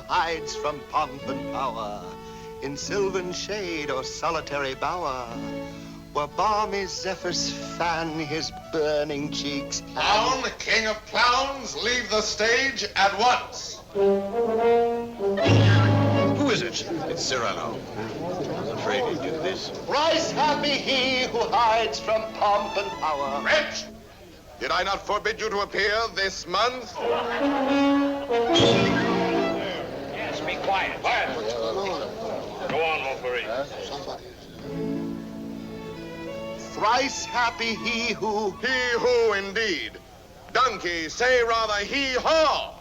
hides from pomp and power in sylvan shade or solitary bower, where balmy zephyrs fan his burning cheeks. Clown, king of clowns, leave the stage at once. Who is it? It's Cyrano. I was afraid he'd do this. Thrice happy he who hides from pomp and power. Wretch! Did I not forbid you to appear this month? Yes, be quiet. Quiet. Go on, Montgomery. Thrice happy he who... He who, indeed. Donkey, say rather he-haw.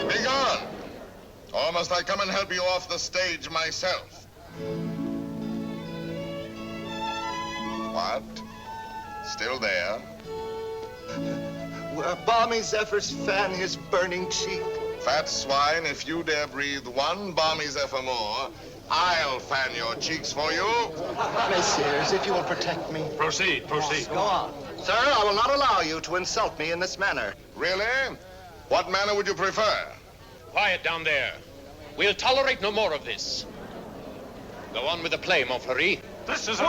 Be gone. Or must I come and help you off the stage myself? What? Still there? Where balmy zephyrs fan his burning cheek. Fat swine, if you dare breathe one balmy zephyr more, I'll fan your cheeks for you. Messieurs, if you will protect me. Proceed, proceed. Go on. Sir, I will not allow you to insult me in this manner. Really? What manner would you prefer? Quiet down there. We'll tolerate no more of this. Go on with the play, Montgomery. This is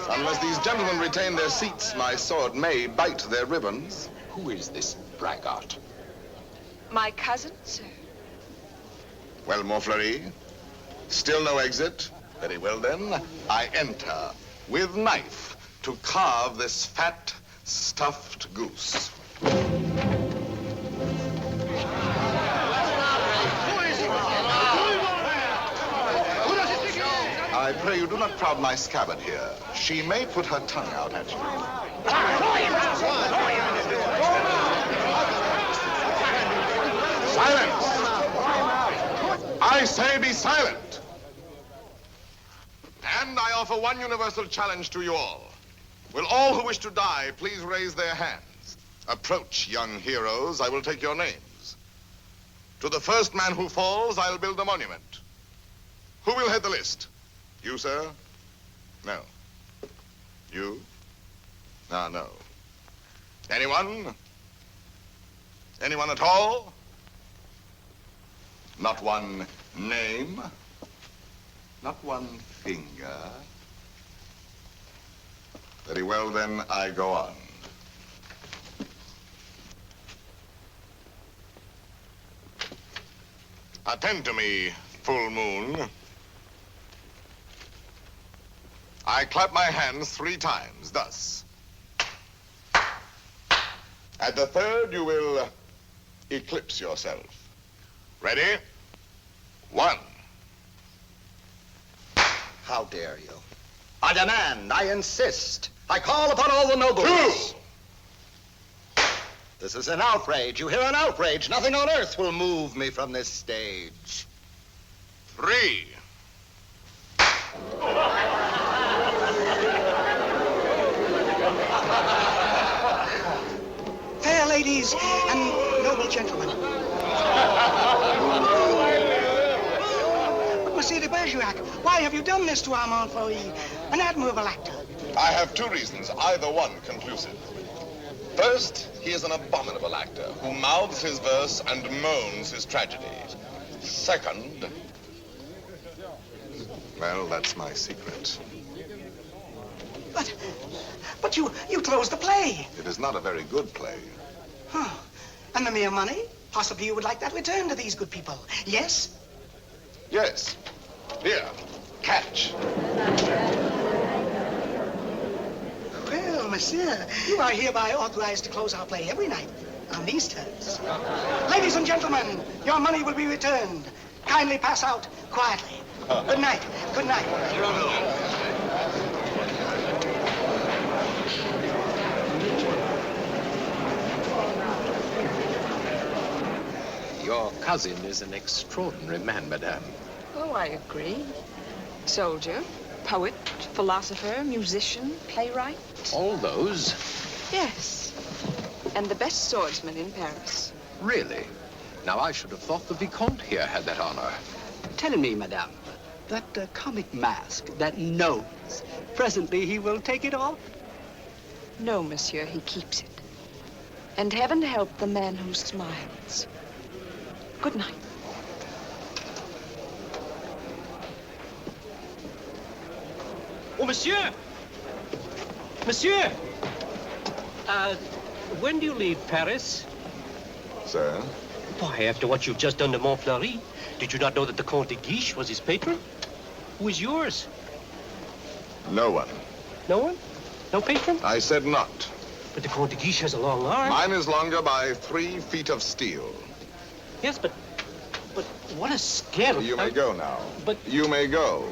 Unless these gentlemen retain their seats, my sword may bite their ribbons. Who is this braggart? My cousin, sir. Well, Montfleury, still no exit? Very well, then. I enter with knife to carve this fat, stuffed goose. I pray you do not crowd my scabbard here. She may put her tongue out at you. Silence! I say be silent! And I offer one universal challenge to you all. Will all who wish to die please raise their hands? Approach, young heroes. I will take your names. To the first man who falls, I'll build a monument. Who will head the list? You, sir? No. You? Ah, no. Anyone? Anyone at all? Not one name? Not one finger? Very well, then, I go on. Attend to me, full moon. I clap my hands 3 times, thus. At the third, you will eclipse yourself. Ready? 1. How dare you? I demand, I insist, I call upon all the nobles. 2. This is an outrage. You hear, an outrage. Nothing on earth will move me from this stage. 3. Fair ladies and noble gentlemen. But Monsieur de Bergerac, why have you done this to Armand Fleury, an admirable actor? I have 2 reasons, either one conclusive. First, he is an abominable actor who mouths his verse and moans his tragedy. Second, well, that's my secret. But you closed the play. It is not a very good play. Huh. And the mere money? Possibly you would like that returned to these good people. Yes? Yes. Here, catch. Well, monsieur, you are hereby authorized to close our play every night on these terms. Ladies and gentlemen, your money will be returned. Kindly pass out quietly. Good night. Good night. Your cousin is an extraordinary man, madame. Oh, I agree. Soldier, poet, philosopher, musician, playwright. All those? Yes. And the best swordsman in Paris. Really? Now, I should have thought the Vicomte here had that honor. Tell me, madame, that comic mask, that nose, presently he will take it off? No, monsieur, he keeps it. And heaven help the man who smiles. Good night. Oh, monsieur! Monsieur! When do you leave Paris? Sir? Why, after what you've just done to Montfleury, did you not know that the Comte de Guiche was his patron? Who is yours? No one. No one? No patron? I said not. But the Comte de Guiche has a long arm. Mine is longer by 3 feet of steel. Yes, but what a scandal. You may go now. But... You may go.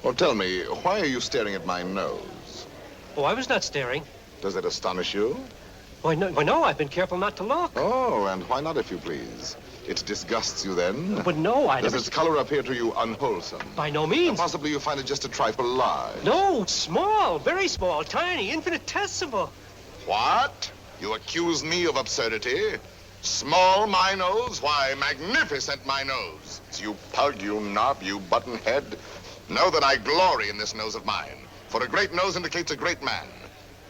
Well, tell me, why are you staring at my nose? Oh, I was not staring. Does it astonish you? Why, no, I've been careful not to look. Oh, and why not, if you please? It disgusts you, then? But no, I Does never... its color appear to you unwholesome? By no means. And possibly you find it just a trifle large. No, small, very small, tiny, infinitesimal. What? You accuse me of absurdity? Small, my nose? Why, magnificent, my nose. You pug, you knob, you button head. Know that I glory in this nose of mine. For a great nose indicates a great man.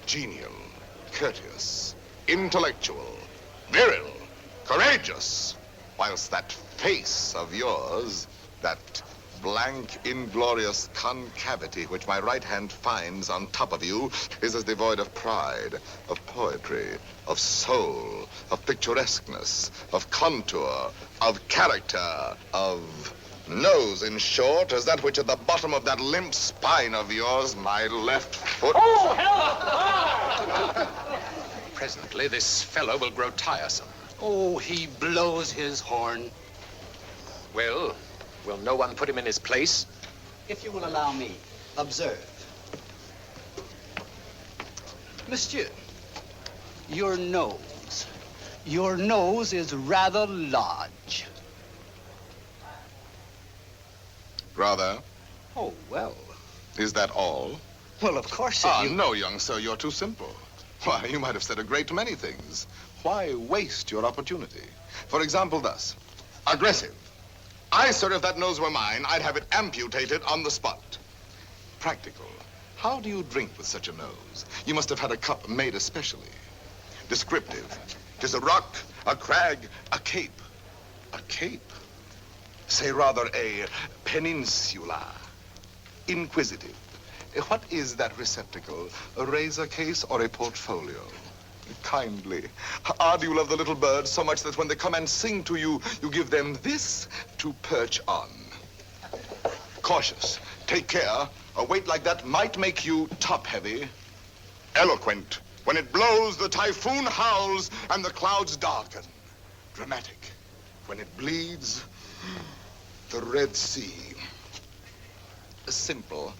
Genial, courteous, intellectual, virile, courageous. Whilst that face of yours, that blank, inglorious concavity which my right hand finds on top of you, is as devoid of pride, of poetry, of soul, of picturesqueness, of contour, of character, of nose, in short, as that which at the bottom of that limp spine of yours, my left foot... Oh, hell! Presently, this fellow will grow tiresome. Oh, he blows his horn. Well, will no one put him in his place? If you will allow me, observe. Monsieur, your nose. Your nose is rather large. Rather? Oh, well. Is that all? Well, of course, No, young sir, you're too simple. Why, you might have said a great many things. Why waste your opportunity? For example, thus. Aggressive. I, sir, if that nose were mine, I'd have it amputated on the spot. Practical. How do you drink with such a nose? You must have had a cup made especially. Descriptive. 'Tis a rock, a crag, a cape. A cape? Say rather a peninsula. Inquisitive. What is that receptacle? A razor case or a portfolio? Kindly. Ah, do you love the little birds so much that when they come and sing to you, you give them this to perch on? Cautious. Take care. A weight like that might make you top-heavy. Eloquent. When it blows, the typhoon howls and the clouds darken. Dramatic. When it bleeds, the Red Sea. Simple.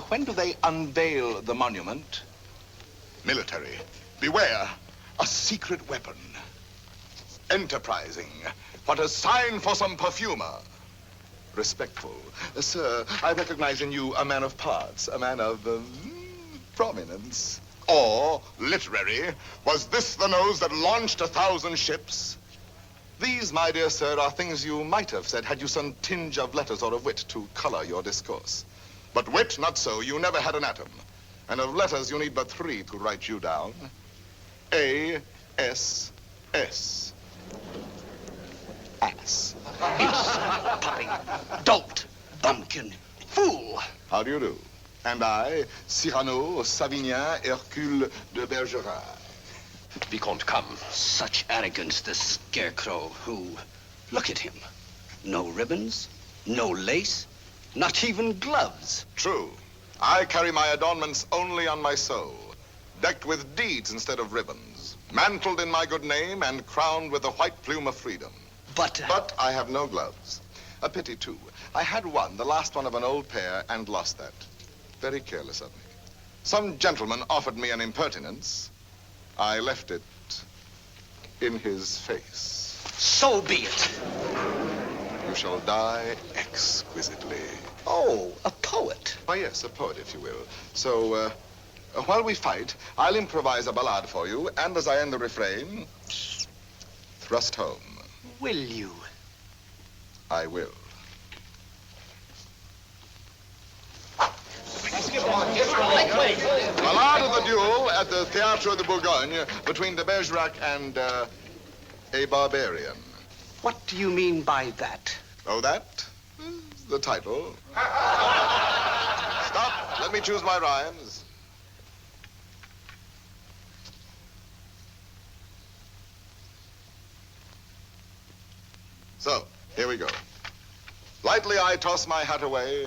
When do they unveil the monument? Military. Beware, a secret weapon. Enterprising. What a sign for some perfumer. Respectful. Sir, I recognize in you a man of parts, a man of prominence. Or, literary, was this the nose that launched 1,000 ships? These, my dear sir, are things you might have said had you some tinge of letters or of wit to color your discourse. But wit, not so. You never had an atom. And of letters, you need but 3 to write you down. A-S-S. Ass. Ace, puppy, dolt, bumpkin, fool. How do you do? And I, Cyrano, Savinien, Hercule de Bergerac. Vicomte, come. Such arrogance, the scarecrow who... Look at him. No ribbons, no lace, not even gloves. True. I carry my adornments only on my soul, decked with deeds instead of ribbons, mantled in my good name and crowned with the white plume of freedom. But I have no gloves. A pity, too. I had one, the last one of an old pair, and lost that. Very careless of me. Some gentleman offered me an impertinence. I left it in his face. So be it. You shall die exquisitely. Oh, a poet. Why, yes, a poet, if you will. So, while we fight, I'll improvise a ballade for you, and as I end the refrain, thrust home. Will you? I will. Ballade of the duel at the Théâtre de Bourgogne between de Bergerac and a barbarian. What do you mean by that? Oh, that is the title. Stop. Let me choose my rhymes. So, here we go. Lightly I toss my hat away,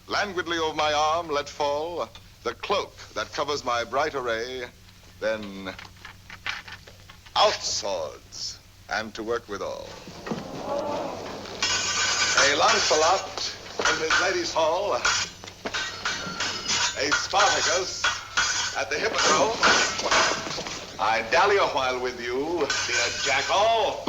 languidly over my arm let fall the cloak that covers my bright array, then out swords, and to work withal. A Lancelot in his lady's hall, a Spartacus at the Hippodrome. I dally a while with you, dear jackal.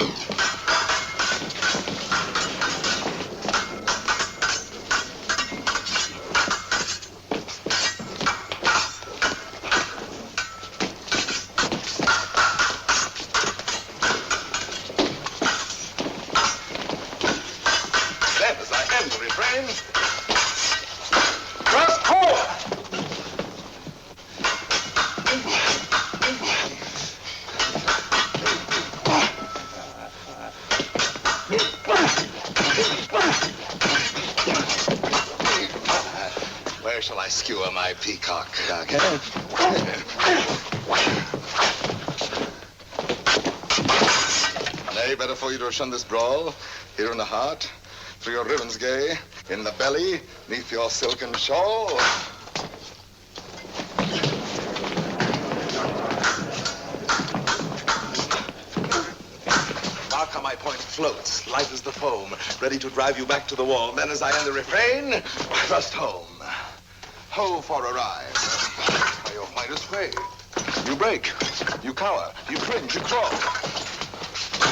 Where shall I skewer my peacock? Nay, better for you to shun this brawl. Here in the heart, through your ribbons gay, in the belly, neath your silken shawl. Mark how my point floats, light as the foam, ready to drive you back to the wall. Then as I end the refrain, thrust home. Ho for a ride. By your finest way. You break, you cower, you cringe, you crawl.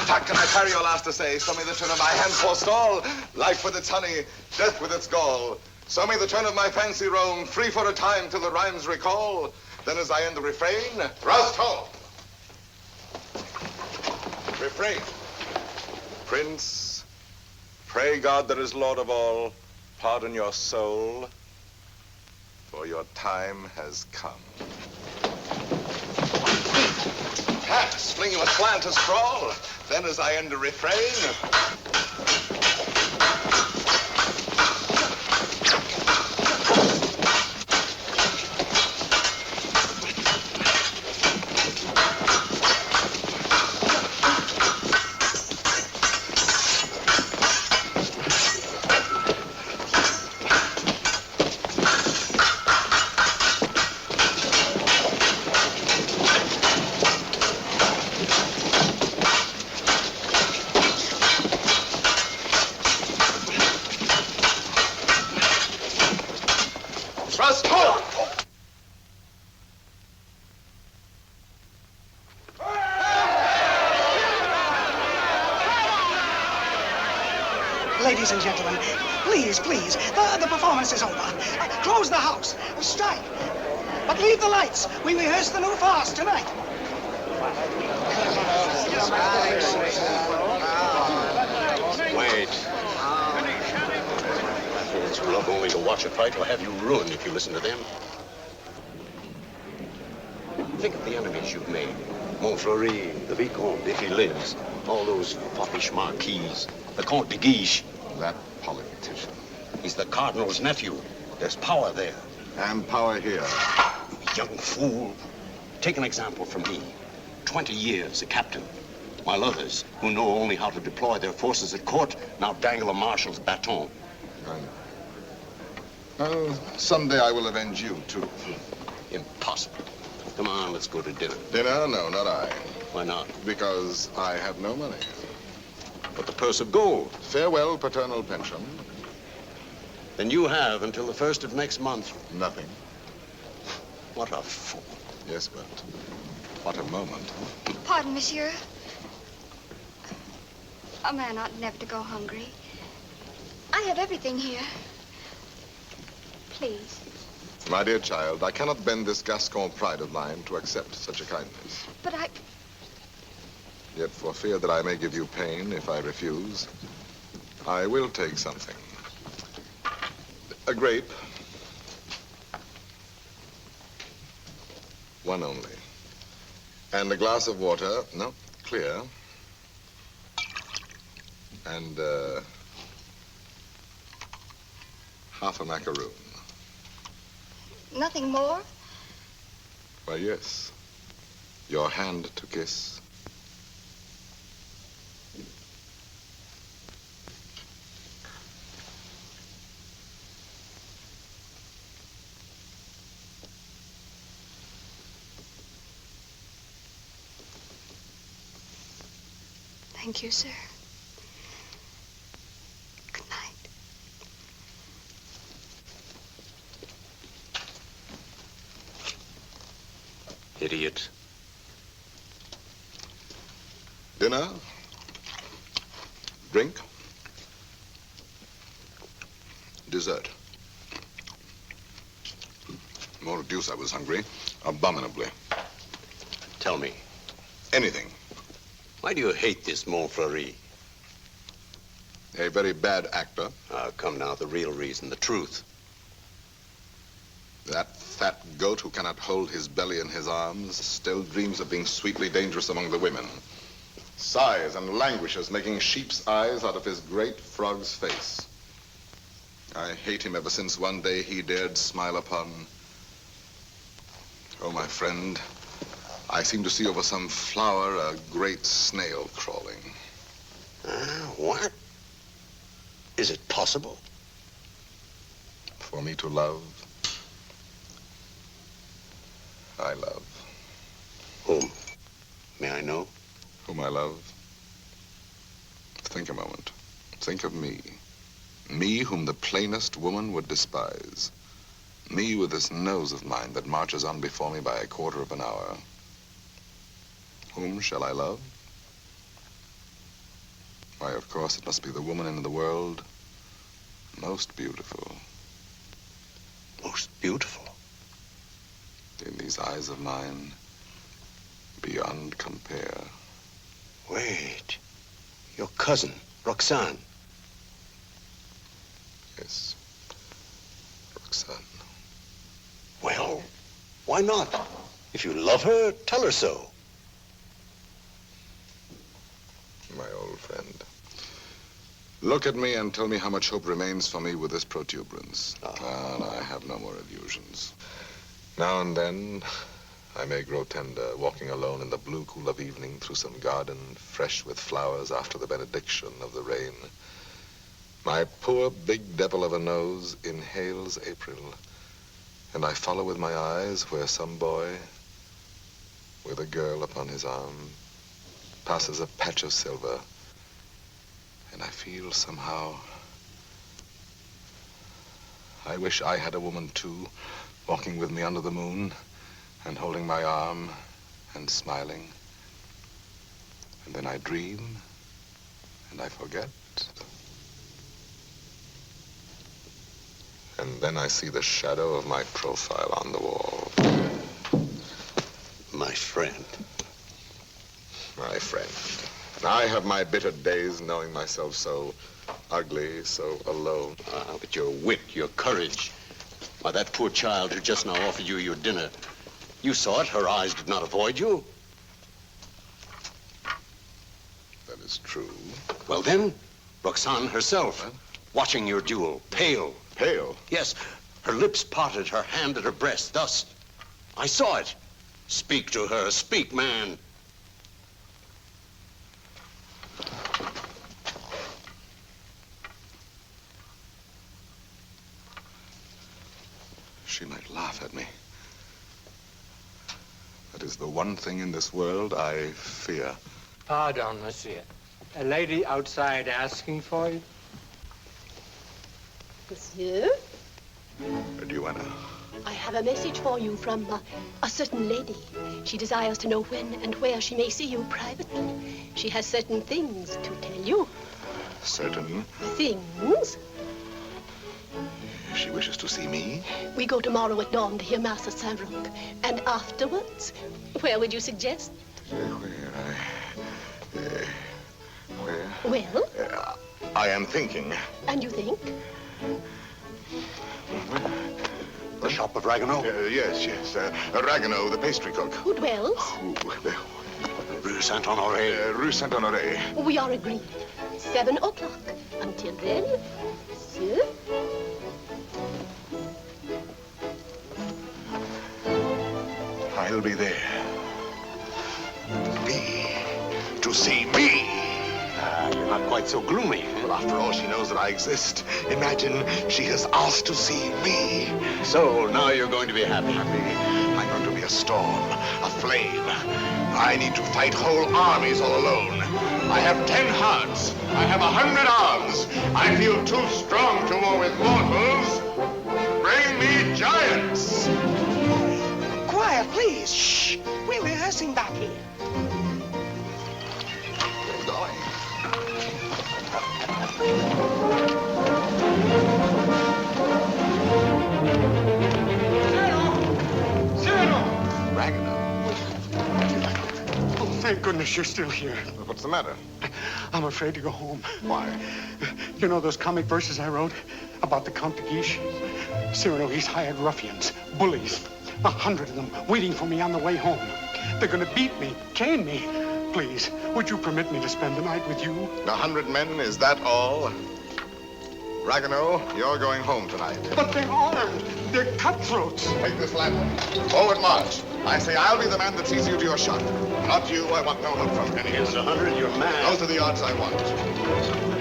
Tack, can I parry your last essay? Show me the turn of my hand forestall. Life with its honey, death with its gall. Show me the turn of my fancy roam, free for a time till the rhymes recall. Then as I end the refrain, thrust home. Refrain. Prince, pray God that is Lord of all, pardon your soul, for your time has come. Pass, fling you a slant to sprawl. Then as I end the refrain, Ladies and gentlemen, please, please, the performance is over. Close the house. Strike. But leave the lights. We rehearse the new farce tonight. Wait. Fools who love only to watch a fight will have you ruined if you listen to them. Think of the enemies you've made. Montfleury, the Vicomte, if he lives. All those foppish marquises. The Comte de Guiche. that politician. He's the Cardinal's nephew. There's power there. And power here. Young fool. Take an example from me. 20 years a captain. While others, who know only how to deploy their forces at court, now dangle a marshal's baton. I know. Someday I will avenge you, too. Impossible. Come on, let's go to dinner. Dinner? No, not I. Why not? Because I have no money. But the purse of gold. Farewell, paternal pension. Then you have until the 1st of next month. Nothing. What a fool. Yes, but what a moment. Pardon, monsieur. A man ought never to go hungry. I have everything here. Please. My dear child, I cannot bend this Gascon pride of mine to accept such a kindness. But I... Yet for fear that I may give you pain if I refuse, I will take something. A grape. One only. And a glass of water, no, clear. And, half a macaroon. Nothing more? Why, yes. Your hand to kiss. Thank you, sir. Good night. Idiot. Dinner? Drink? Dessert? More deuce, I was hungry. Abominably. Tell me, Anything. why do you hate this Montfleury? A very bad actor. Come now, the real reason, the truth. That fat goat who cannot hold his belly in his arms still dreams of being sweetly dangerous among the women. Sighs and languishes, making sheep's eyes out of his great frog's face. I hate him ever since one day he dared smile upon... Oh, my friend, I seem to see over some flower a great snail crawling. What? Is it possible? For me to love, I love. Whom? May I know? Whom I love? Think a moment. Think of me. Me whom the plainest woman would despise. Me with this nose of mine that marches on before me by a quarter of an hour. Whom shall I love? Why, of course, it must be the woman in the world most beautiful. Most beautiful? In these eyes of mine, beyond compare. Wait. Your cousin, Roxanne. Yes, Roxanne. Well, why not? If you love her, tell her so. My old friend. Look at me and tell me how much hope remains for me with this protuberance. And I have no more illusions. Now and then, I may grow tender, walking alone in the blue cool of evening through some garden fresh with flowers after the benediction of the rain. My poor big devil of a nose inhales April, and I follow with my eyes where some boy, with a girl upon his arm, passes a patch of silver, and I feel somehow, I wish I had a woman too, walking with me under the moon, and holding my arm, and smiling. And then I dream, and I forget. And then I see the shadow of my profile on the wall. My friend. My friend. I have my bitter days knowing myself so ugly, so alone. But your wit, your courage. Why, that poor child who just now offered you your dinner, you saw it. Her eyes did not avoid you. That is true. Well, then, Roxanne herself, watching your duel, pale. Pale? Yes, her lips parted, her hand at her breast, thus. I saw it. Speak to her. Speak, man. She might laugh at me. That is the one thing in this world I fear. Pardon, monsieur. A lady outside asking for you? Monsieur? Duenna. I have a message for you from a certain lady. She desires to know when and where she may see you privately. She has certain things to tell you. Certain? Things? She wishes to see me? We go tomorrow at dawn to hear Master Saint-Roch. And afterwards, where would you suggest? Where? Well? I am thinking. And you think? The shop of Ragueneau? Yes. Ragueneau, the pastry cook. Who dwells? Rue Saint-Honoré. Rue Saint-Honoré. We are agreed. 7 o'clock. Until then, monsieur. I'll be there. To see me. You're not quite so gloomy. Well, after all, she knows that I exist. Imagine she has asked to see me. So now you're going to be happy. I'm going to be a storm, a flame. I need to fight whole armies all alone. I have 10 hearts. I have 100 arms. I feel too strong to war with mortals. Bring me giants. Quiet, please. Shh. We're rehearsing back here. We're going. Cyrano! Ragueneau. Oh, thank goodness you're still here. What's the matter? I'm afraid to go home. Why? You know those comic verses I wrote about the Count de Guiche? Cyrano, he's hired ruffians, bullies, 100 of them waiting for me on the way home. They're going to beat me, chain me. Please, would you permit me to spend the night with you? 100 men, is that all? Ragueneau, you're going home tonight. But they're armed. They're cutthroats. Take this lantern. Forward march. I say I'll be the man that sees you to your shot. Not you. I want no help from any. Against 100, you're mad. Those are the odds I want.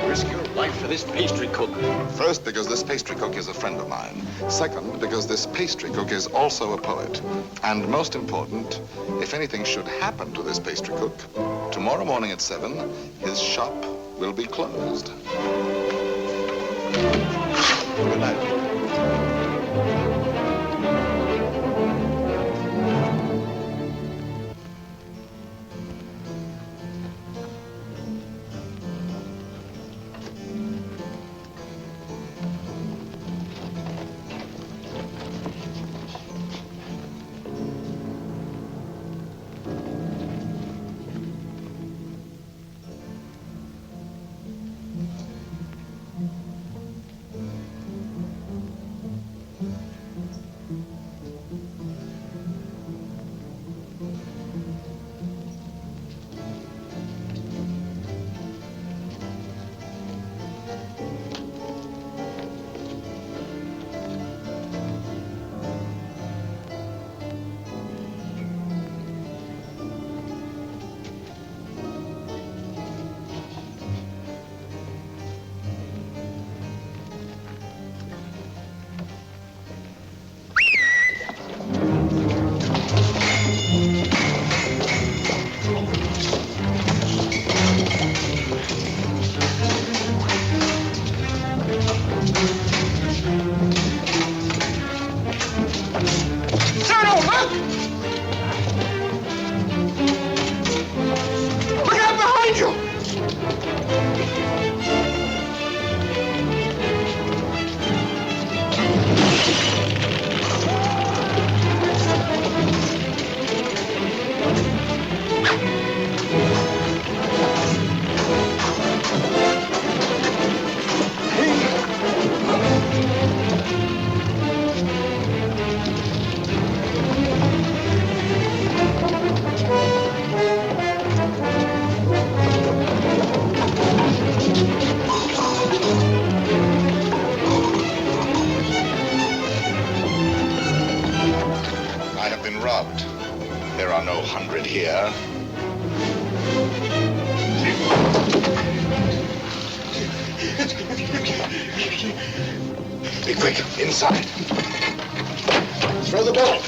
Risk your life for this pastry cook. First, because this pastry cook is a friend of mine. Second, because this pastry cook is also a poet. And most important, if anything should happen to this pastry cook, tomorrow morning at 7, his shop will be closed. Good night. Be quick, inside. Throw the bullet.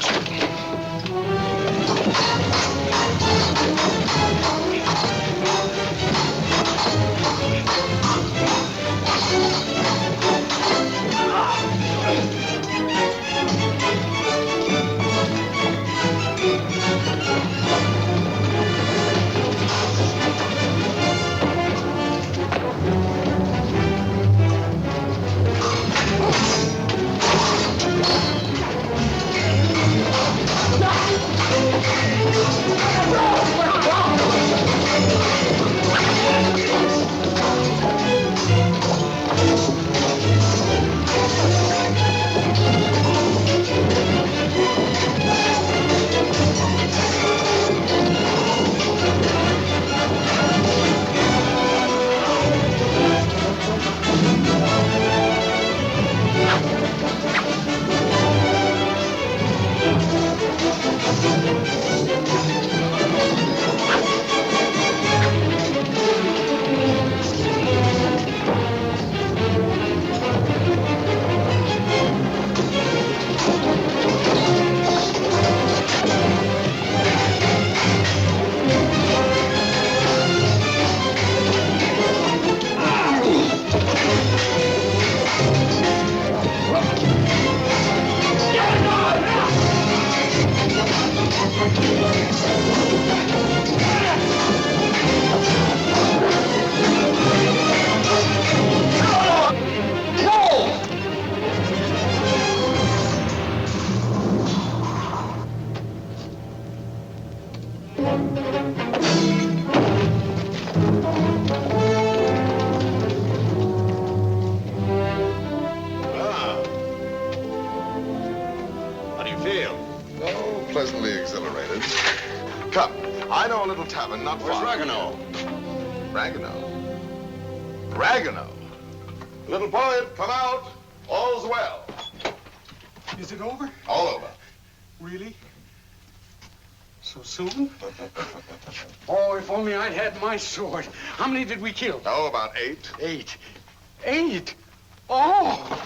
little tavern not Where's far. Ragueneau? Ragueneau. Little poet, come out. All's well. Is it over? All over. Really? So soon? Oh, if only I'd had my sword. How many did we kill? Oh, about 8. 8. 8? Oh!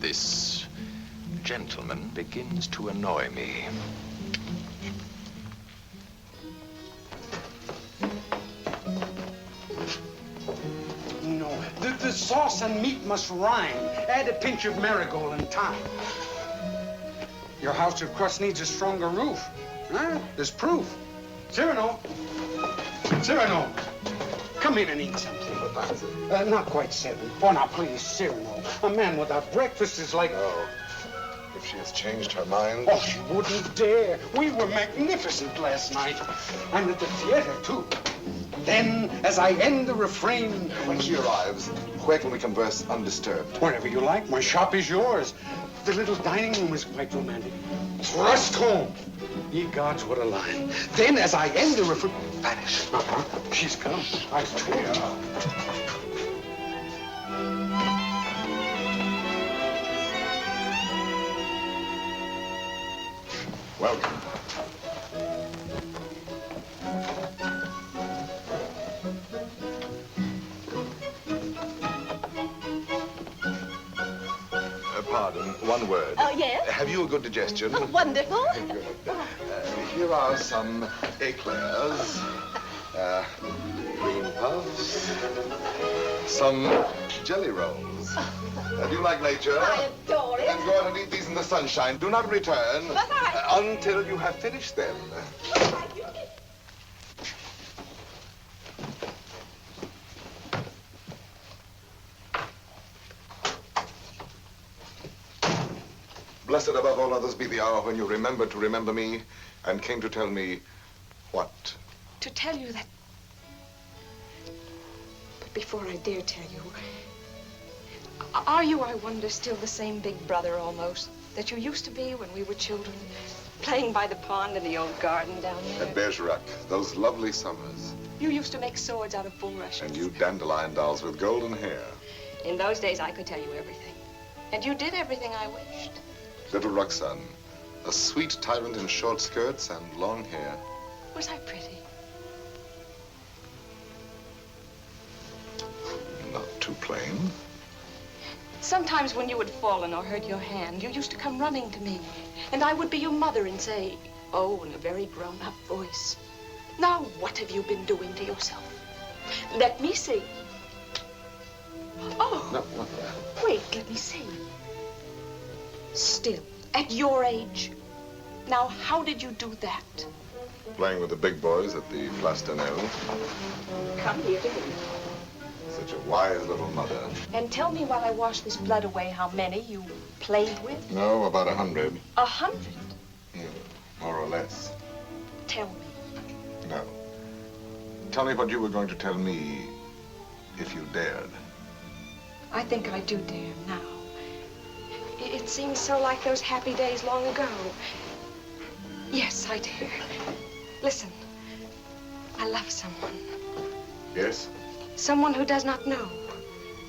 This gentleman begins to annoy me. No, the sauce and meat must rhyme. Add a pinch of marigold and thyme. Your house of crust needs a stronger roof. Huh? There's proof. Cyrano! Cyrano! Come in and eat something. Not quite 7. Oh, now, please, Cyrano. A man without breakfast is like... Oh, if she has changed her mind. Oh, she wouldn't dare. We were magnificent last night. And at the theater, too. Then, as I end the refrain... When she arrives, where can we converse undisturbed? Wherever you like. My shop is yours. The little dining room is quite romantic. Thrust home. Ye gods, what a line. Then, as I end the refrain... Vanish. She's come. I told you. Welcome. Pardon, one word. Oh, yes? Have you a good digestion? Oh, wonderful. Good. Here are some eclairs, green puffs, some jelly rolls. Do you like nature? I adore it. Then go out and eat these in the sunshine. Do not return until you have finished them. Blessed above all others be the hour when you remembered to remember me and came to tell me what? To tell you that... But before I dare tell you, are you, I wonder, still the same big brother almost that you used to be when we were children, playing by the pond in the old garden down there? At Bergerac, those lovely summers. You used to make swords out of bulrushes. And you dandelion dolls with golden hair. In those days, I could tell you everything. And you did everything I wished. Little Roxanne, a sweet tyrant in short skirts and long hair. Was I pretty? Not too plain. Sometimes when you had fallen or hurt your hand, you used to come running to me. And I would be your mother and say, oh, in a very grown-up voice, now what have you been doing to yourself? Let me see. Oh, No, not that. wait, let me see. Still, at your age. Now, how did you do that? Playing with the big boys at the Place d'Anel. Come here to me. Such a wise little mother. And tell me while I wash this blood away how many you played with. No, about 100. 100? More or less. Tell me. No. Tell me what you were going to tell me if you dared. I think I do dare now. It seems so like those happy days long ago. Yes, I dare. Listen, I love someone. Yes? Someone who does not know.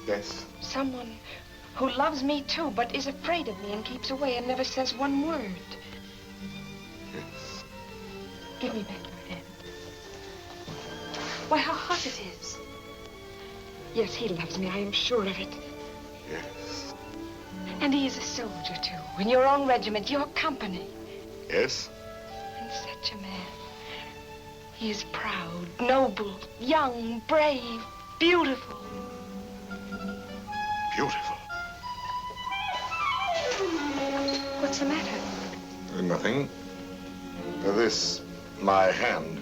Yes. Someone who loves me too, but is afraid of me and keeps away and never says one word. Yes. Give me back your hand. Why, how hot it is. Yes, he loves me, I am sure of it. Yes. And he is a soldier, too, in your own regiment, your company. Yes? And such a man. He is proud, noble, young, brave, beautiful. Beautiful. What's the matter? Nothing. This, my hand.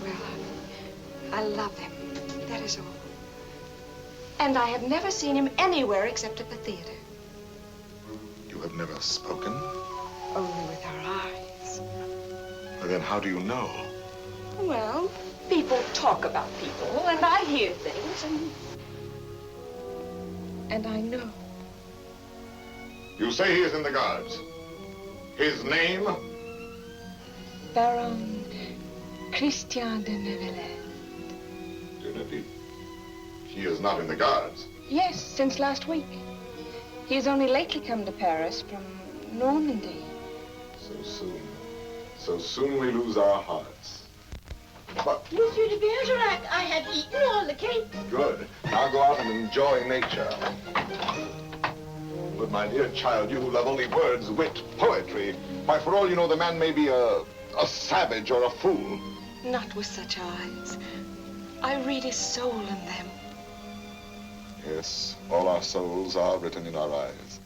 Well, I love him. That is all. And I have never seen him anywhere except at the theater. You have never spoken? Only with our eyes. Well, then how do you know? Well, people talk about people, and I hear things, and I know. You say he is in the Guards. His name? Baron Christian de Neuvillette. He is not in the Guards. Yes, since last week. He has only lately come to Paris from Normandy. So soon. So soon we lose our hearts. But Monsieur de Bergerac, I have eaten all the cake. good. Now go out and enjoy nature. But my dear child, you who love only words, wit, poetry, why, for all you know, the man may be a savage or a fool. Not with such eyes. I read his soul in them. Yes, all our souls are written in our eyes.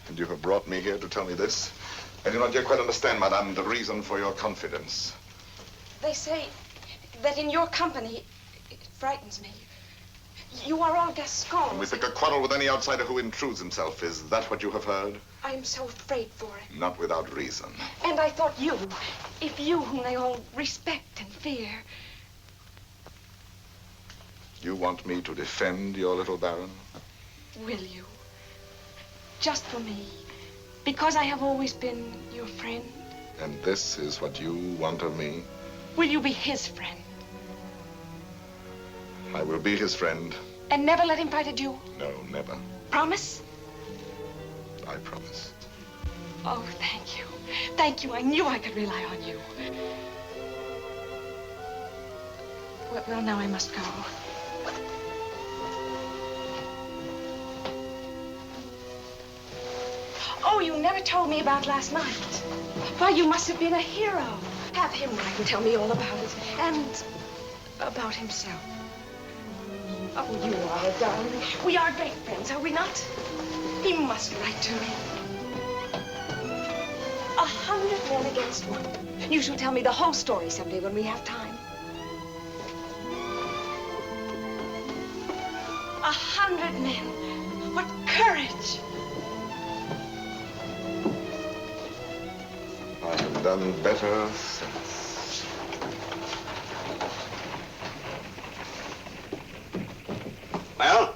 And you have brought me here to tell me this? I do not yet quite understand, madame, the reason for your confidence. They say that in your company, it frightens me. You are all Gascons. We pick a quarrel with any outsider who intrudes himself. Is that what you have heard? I am so afraid for it. Not without reason. And I thought you, if you whom they all respect and fear. You want me to defend your little baron? Will you? Just for me. Because I have always been your friend. And this is what you want of me? Will you be his friend? I will be his friend. And never let him fight a duel? No, never. Promise? I promise. Oh, thank you. Thank you. I knew I could rely on you. Well, now I must go. Oh, you never told me about last night. Why, you must have been a hero. Have him write and tell me all about it. And about himself. Oh, you are a darling. We are great friends, are we not? He must write to me. 100 men against one. You shall tell me the whole story someday when we have time. 100 men. What courage! I have done better since. Well?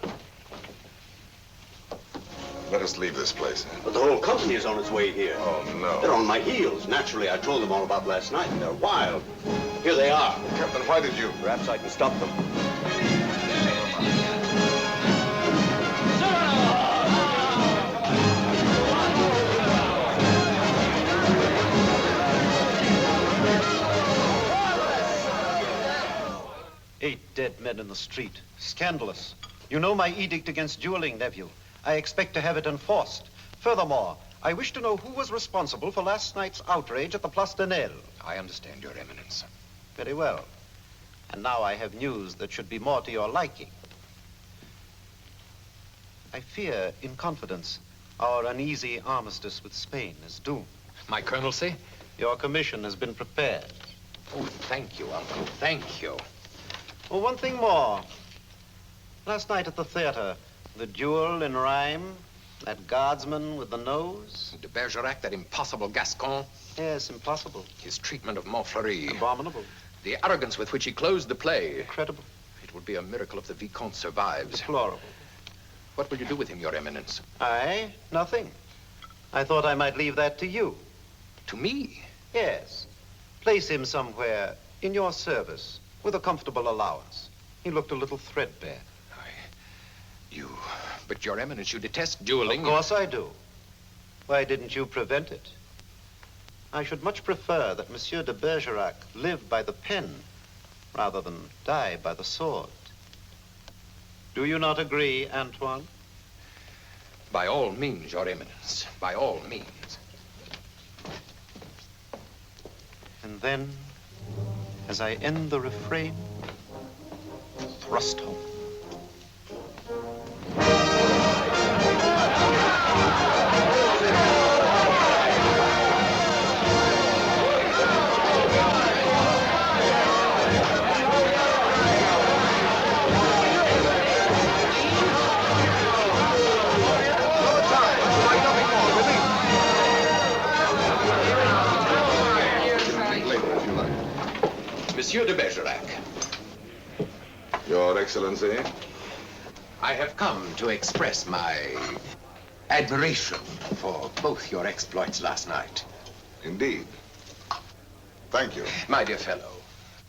Let us leave this place. But the whole company is on its way here. Oh, no. They're on my heels. Naturally, I told them all about last night. They're wild. Here they are. Captain, why did you? Perhaps I can stop them. 8 dead men in the street. Scandalous. You know my edict against dueling, nephew. I expect to have it enforced. Furthermore, I wish to know who was responsible for last night's outrage at the Place de Nel. I understand, Your Eminence. Very well. And now I have news that should be more to your liking. I fear, in confidence, our uneasy armistice with Spain is doomed. My colonelcy? Your commission has been prepared. Oh, thank you, Uncle. Thank you. Oh, one thing more. Last night at the theater, the duel in rhyme, that guardsman with the nose. De Bergerac, that impossible Gascon. Yes, impossible. His treatment of Montfleury. Abominable. The arrogance with which he closed the play. Incredible. It would be a miracle if the Vicomte survives. Deplorable. What will you do with him, Your Eminence? I? Nothing. I thought I might leave that to you. To me? Yes. Place him somewhere in your service with a comfortable allowance. He looked a little threadbare. But Your Eminence, you detest dueling. Of course I do. Why didn't you prevent it? I should much prefer that Monsieur de Bergerac live by the pen rather than die by the sword. Do you not agree, Antoine? By all means, Your Eminence. By all means. And then, as I end the refrain, thrust home. Monsieur de Bergerac. Your Excellency. I have come to express my admiration for both your exploits last night. Indeed. Thank you. My dear fellow,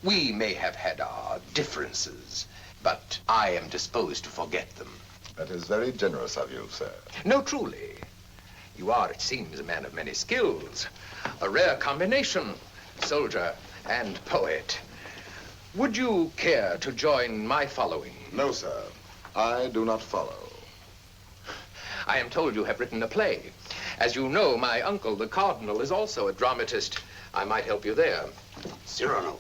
we may have had our differences, but I am disposed to forget them. That is very generous of you, sir. No, truly. You are, it seems, a man of many skills. A rare combination, soldier and poet. Would you care to join my following? No, sir. I do not follow. I am told you have written a play. As you know, my uncle, the Cardinal, is also a dramatist. I might help you there. Cyrano,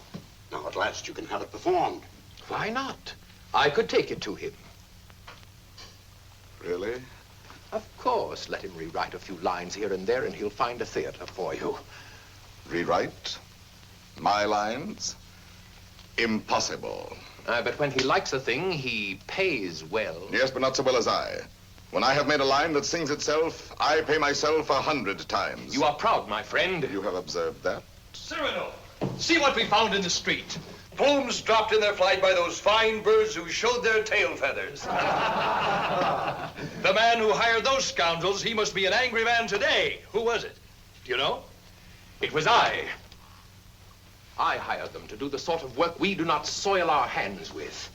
now at last you can have it performed. Why not? I could take it to him. Really? Of course. Let him rewrite a few lines here and there, and he'll find a theater for you. Rewrite? My lines? Impossible. But when he likes a thing, he pays well. Yes, but not so well as I. When I have made a line that sings itself, I pay myself 100 times. You are proud, my friend. You have observed that? Cyrano, see what we found in the street. Plumes dropped in their flight by those fine birds who showed their tail feathers. The man who hired those scoundrels, he must be an angry man today. Who was it? Do you know? It was I. I hired them to do the sort of work we do not soil our hands with.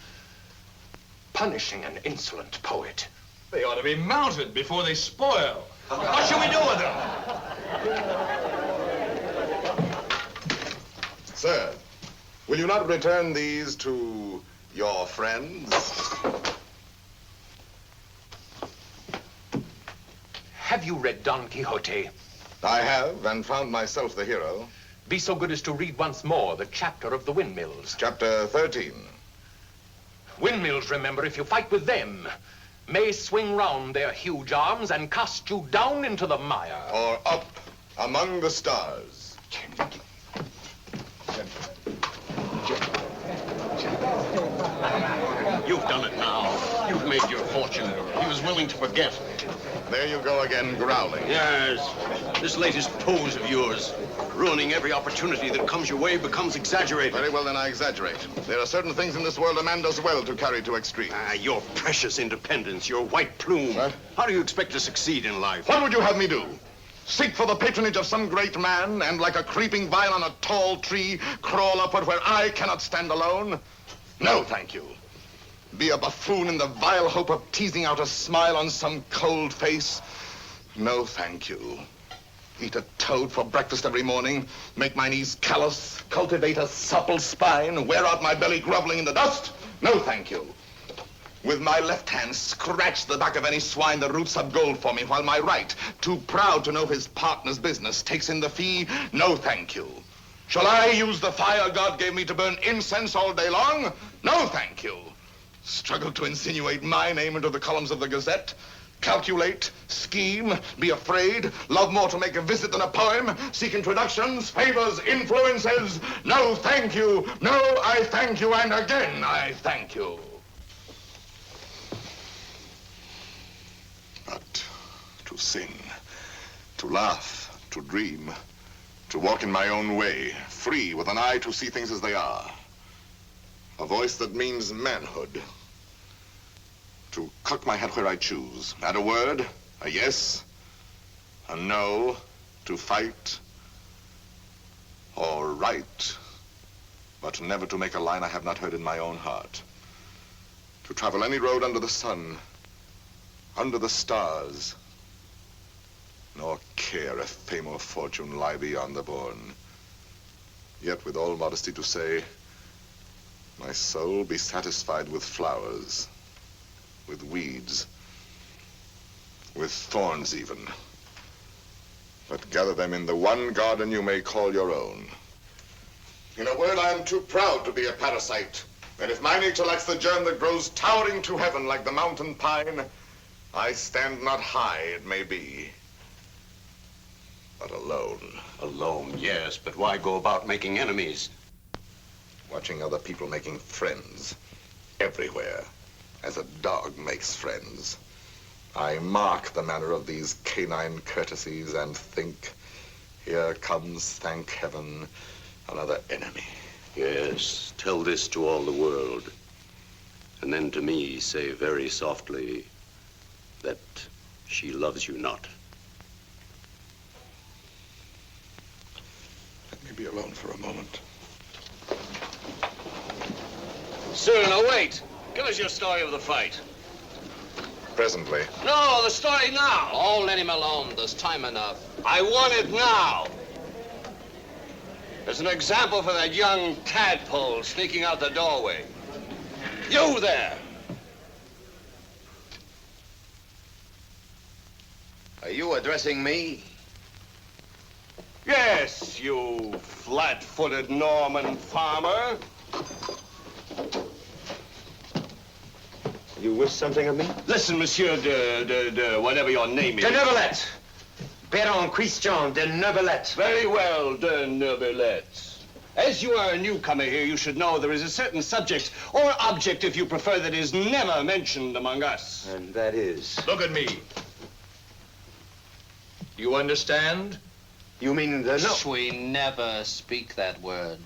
Punishing an insolent poet. They ought to be mounted before they spoil. What shall we do with them? Sir, will you not return these to your friends? Have you read Don Quixote? I have, and found myself the hero. Be so good as to read once more the chapter of the windmills. Chapter 13. Windmills, remember, if you fight with them, may swing round their huge arms and cast you down into the mire. Or up among the stars. You've done it now. You've made your fortune. He was willing to forget. There you go again, growling. Yes. This latest pose of yours, ruining every opportunity that comes your way, becomes exaggerated. Very well, then I exaggerate. There are certain things in this world a man does well to carry to extreme. Your precious independence, your white plume. What? How do you expect to succeed in life? What would you have me do? Seek for the patronage of some great man and, like a creeping vine on a tall tree, crawl upward where I cannot stand alone? No, thank you. Be a buffoon in the vile hope of teasing out a smile on some cold face? No, thank you. Eat a toad for breakfast every morning, make my knees callous, cultivate a supple spine, wear out my belly groveling in the dust? No, thank you. With my left hand, scratch the back of any swine that roots up gold for me, while my right, too proud to know his partner's business, takes in the fee? No, thank you. Shall I use the fire God gave me to burn incense all day long? No, thank you. Struggle to insinuate my name into the columns of the Gazette? Calculate, scheme, be afraid, love more to make a visit than a poem, seek introductions, favors, influences? No, thank you. No, I thank you, and again, I thank you. But to sing, to laugh, to dream, to walk in my own way, free, with an eye to see things as they are. A voice that means manhood. To cock my hat where I choose. Add a word, a yes, a no, to fight or write, but never to make a line I have not heard in my own heart. To travel any road under the sun, under the stars, nor care if fame or fortune lie beyond the bourne. Yet with all modesty to say, my soul be satisfied with flowers, with weeds, with thorns even. But gather them in the one garden you may call your own. In a word, I am too proud to be a parasite. And if my nature lacks the germ that grows towering to heaven like the mountain pine, I stand not high, it may be, but alone. Alone, yes, but why go about making enemies? Watching other people making friends everywhere, as a dog makes friends. I mark the manner of these canine courtesies and think, here comes, thank heaven, another enemy. Yes, tell this to all the world. And then to me say very softly that she loves you not. Let me be alone for a moment. Cyrano, wait. Give us your story of the fight. Presently. No, the story now. Oh, let him alone. There's time enough. I want it now. As an example for that young tadpole sneaking out the doorway. You there. Are you addressing me? Yes, you flat-footed Norman farmer. You wish something of me? Listen, Monsieur de whatever your name is. De Neuvillette. Baron Christian de Neuvillette. Very well, de Neuvillette. As you are a newcomer here, you should know there is a certain subject, or object, if you prefer, that is never mentioned among us. And that is? Look at me. You understand? You mean the no? We never speak that word.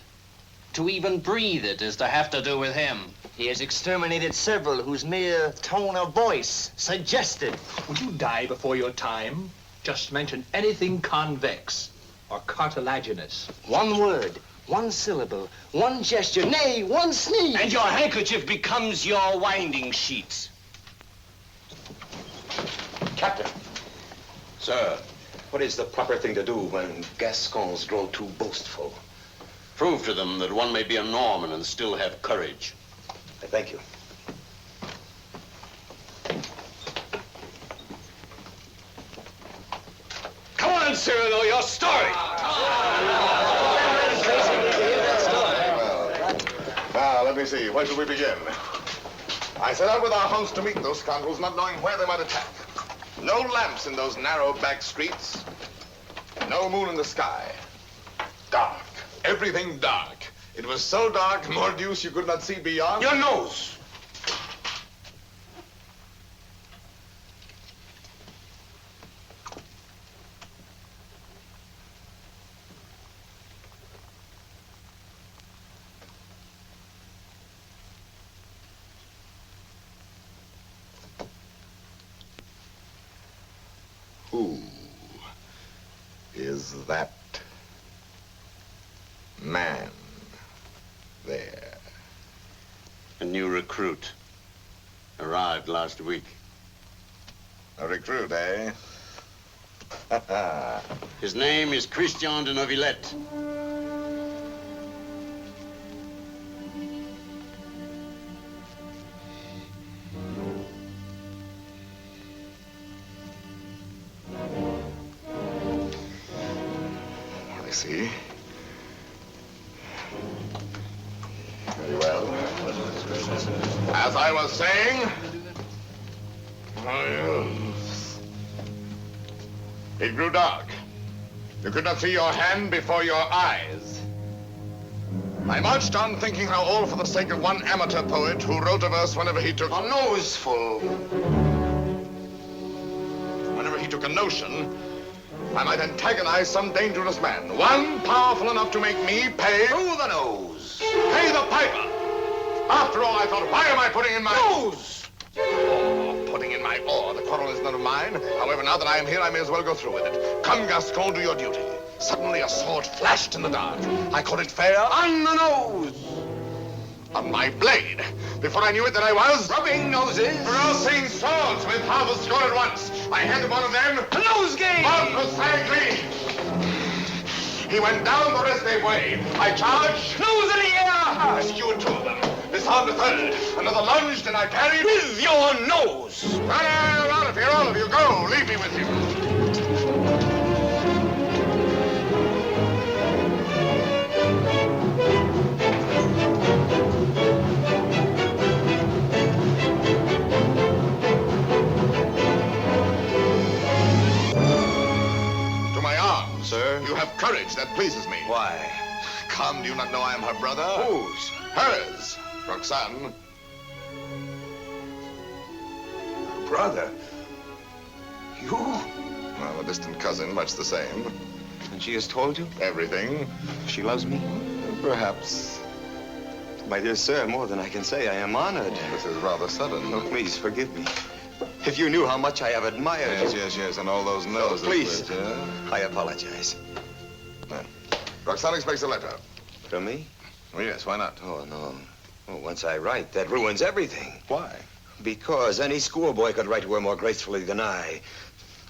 To even breathe it is to have to do with him. He has exterminated several whose mere tone of voice suggested. Would you die before your time? Just mention anything convex or cartilaginous. One word, one syllable, one gesture, nay, one sneeze. And your handkerchief becomes your winding sheet. Captain. Sir. What is the proper thing to do when Gascons grow too boastful? Prove to them that one may be a Norman and still have courage. I thank you. Come on, Cyrano, your story. Now, let me see. Where should we begin? I set out with our host to meet those scoundrels, not knowing where they might attack. No lamps in those narrow back streets. No moon in the sky. Dark. Everything dark. It was so dark, mordius, you could not see beyond. Your nose. Who is that man there? A new recruit. Arrived last week. A recruit, eh? His name is Christian de Neuvillette. I see. Very well. As I was saying, it grew dark. You could not see your hand before your eyes. I marched on thinking how all for the sake of one amateur poet who wrote a verse whenever he took a noseful. Whenever he took a notion, I might antagonize some dangerous man. One powerful enough to make me pay through the nose. Pay the piper. After all, I thought, why am I putting in my nose? Oh, putting in my oar. The quarrel is none of mine. However, now that I am here, I may as well go through with it. Come, Gascon, do your duty. Suddenly, a sword flashed in the dark. I caught it fair on the nose. On my blade. Before I knew it, that I was rubbing noses, crossing swords with half a score at once. I handed one of them a nosegay. He went down the restive way. I charged, nose in the air. Rescued two of them. Disarmed a third. Another lunged, and I parried with your nose. Run out of here, all of you. Go. Leave me with you. Sir? You have courage that pleases me. Why? Come, do you not know I am her brother? Whose? Hers. Roxanne. Brother? You? Well, a distant cousin, much the same. And she has told you? Everything. She loves me? Perhaps. My dear sir, more than I can say. I am honored. This is rather sudden. Oh, please, forgive me. If you knew how much I have admired you. Yes, and all those noses. Please, I apologize. Roxanne expects a letter. From me? Oh, yes, why not? Oh, no. Oh, once I write, that ruins everything. Why? Because any schoolboy could write to her more gracefully than I.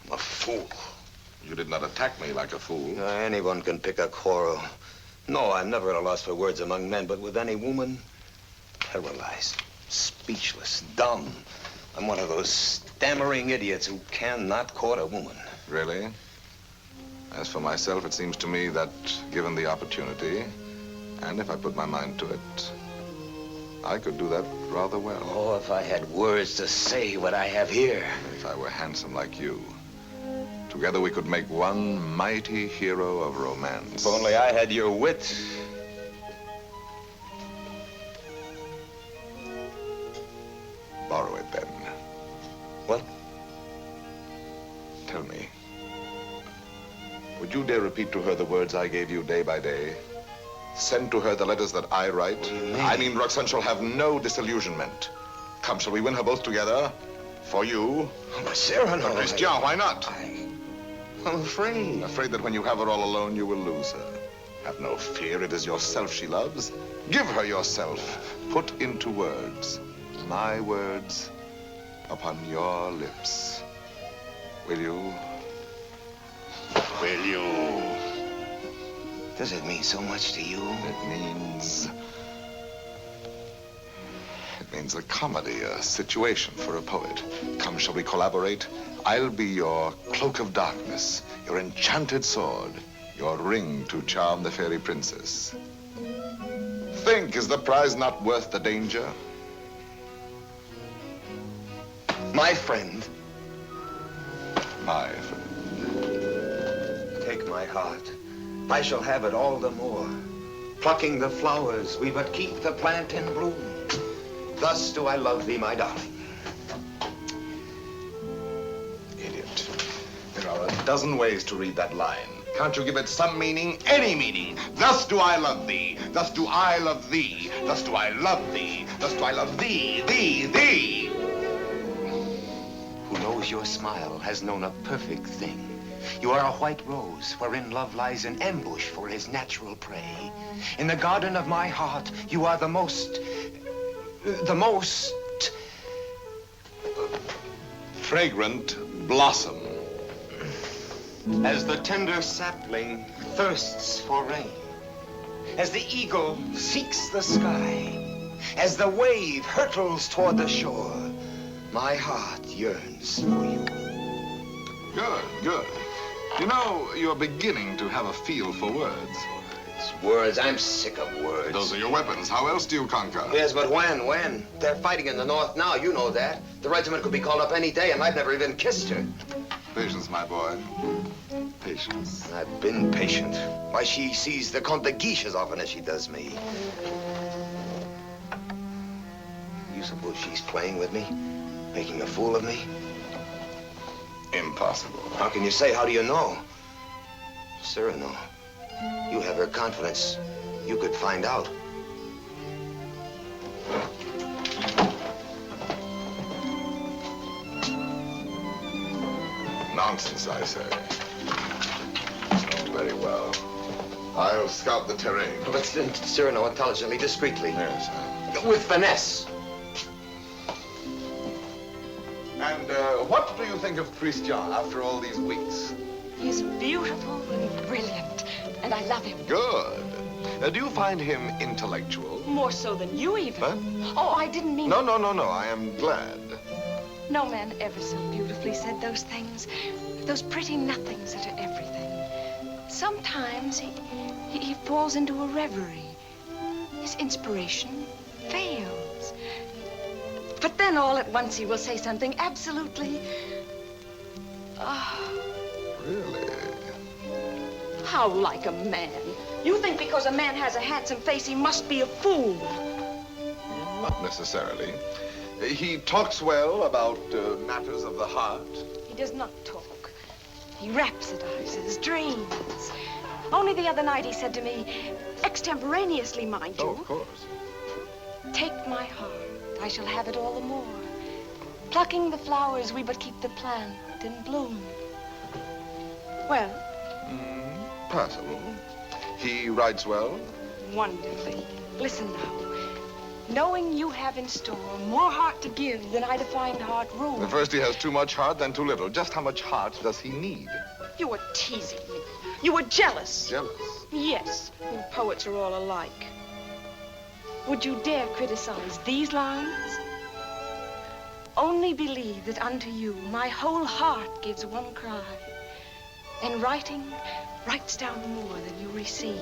I'm a fool. You did not attack me like a fool. Anyone can pick a quarrel. No, I'm never at a loss for words among men, but with any woman, paralyzed, speechless, dumb. I'm one of those stammering idiots who cannot court a woman. Really? As for myself, it seems to me that, given the opportunity, and if I put my mind to it, I could do that rather well. Oh, if I had words to say what I have here. If I were handsome like you. Together we could make one mighty hero of romance. If only I had your wit. Borrow it, then. What? Tell me. Would you dare repeat to her the words I gave you day by day? Send to her the letters that I write? I mean, Roxanne shall have no disillusionment. Come, shall we win her both together? For you? Oh, but Cyrano... But Christian, why not? I'm afraid. Afraid that when you have her all alone, you will lose her. Have no fear, it is yourself she loves. Give her yourself. Put into words, my words, upon your lips. Will you? Will you? Does it mean so much to you? It means a comedy, a situation for a poet. Come, shall we collaborate? I'll be your cloak of darkness, your enchanted sword, your ring to charm the fairy princess. Think, is the prize not worth the danger? My friend. My friend. Take my heart. I shall have it all the more. Plucking the flowers, we but keep the plant in bloom. Thus do I love thee, my darling. Idiot. There are a dozen ways to read that line. Can't you give it some meaning? Any meaning. Thus do I love thee. Thus do I love thee. Thus do I love thee. Thus do I love thee, thee. Who knows your smile has known a perfect thing. You are a white rose wherein love lies in ambush for his natural prey. In the garden of my heart, you are the most fragrant blossom. As the tender sapling thirsts for rain, as the eagle seeks the sky, as the wave hurtles toward the shore, my heart yearns for you. Good. You know, you're beginning to have a feel for words. Words, I'm sick of words. Those are your weapons. How else do you conquer? Yes, but when? They're fighting in the north now, you know that. The regiment could be called up any day, and I've never even kissed her. Patience, my boy. Patience. I've been patient. Why, she sees the Comte de Guiche as often as she does me. You suppose she's playing with me? Making a fool of me? Impossible. How can you say? How do you know? Cyrano, you have her confidence. You could find out. Nonsense, I say. Oh, very well. I'll scout the terrain. But Cyrano, intelligently, discreetly. Yes. With finesse. And what do you think of Christian after all these weeks? He's beautiful and brilliant, and I love him. Good. Do you find him intellectual? More so than you, even. Huh? Oh, I didn't mean... No. I am glad. No man ever so beautifully said those things. Those pretty nothings that are everything. Sometimes he falls into a reverie. His inspiration fails. But then all at once he will say something absolutely... Really? How like a man. You think because a man has a handsome face, he must be a fool. Not necessarily. He talks well about matters of the heart. He does not talk. He rhapsodizes, dreams. Only the other night he said to me, extemporaneously, mind you. Oh, of course. Take my heart, I shall have it all the more. Plucking the flowers, we but keep the plant in bloom. Well? Passable. He writes well? Wonderfully. Listen now. Knowing you have in store more heart to give than I to find heart room. First he has too much heart, then too little. Just how much heart does he need? You were teasing me. You were jealous. Jealous? Yes. You poets are all alike. Would you dare criticize these lines? Only believe that unto you my whole heart gives one cry. And writing writes down more than you receive,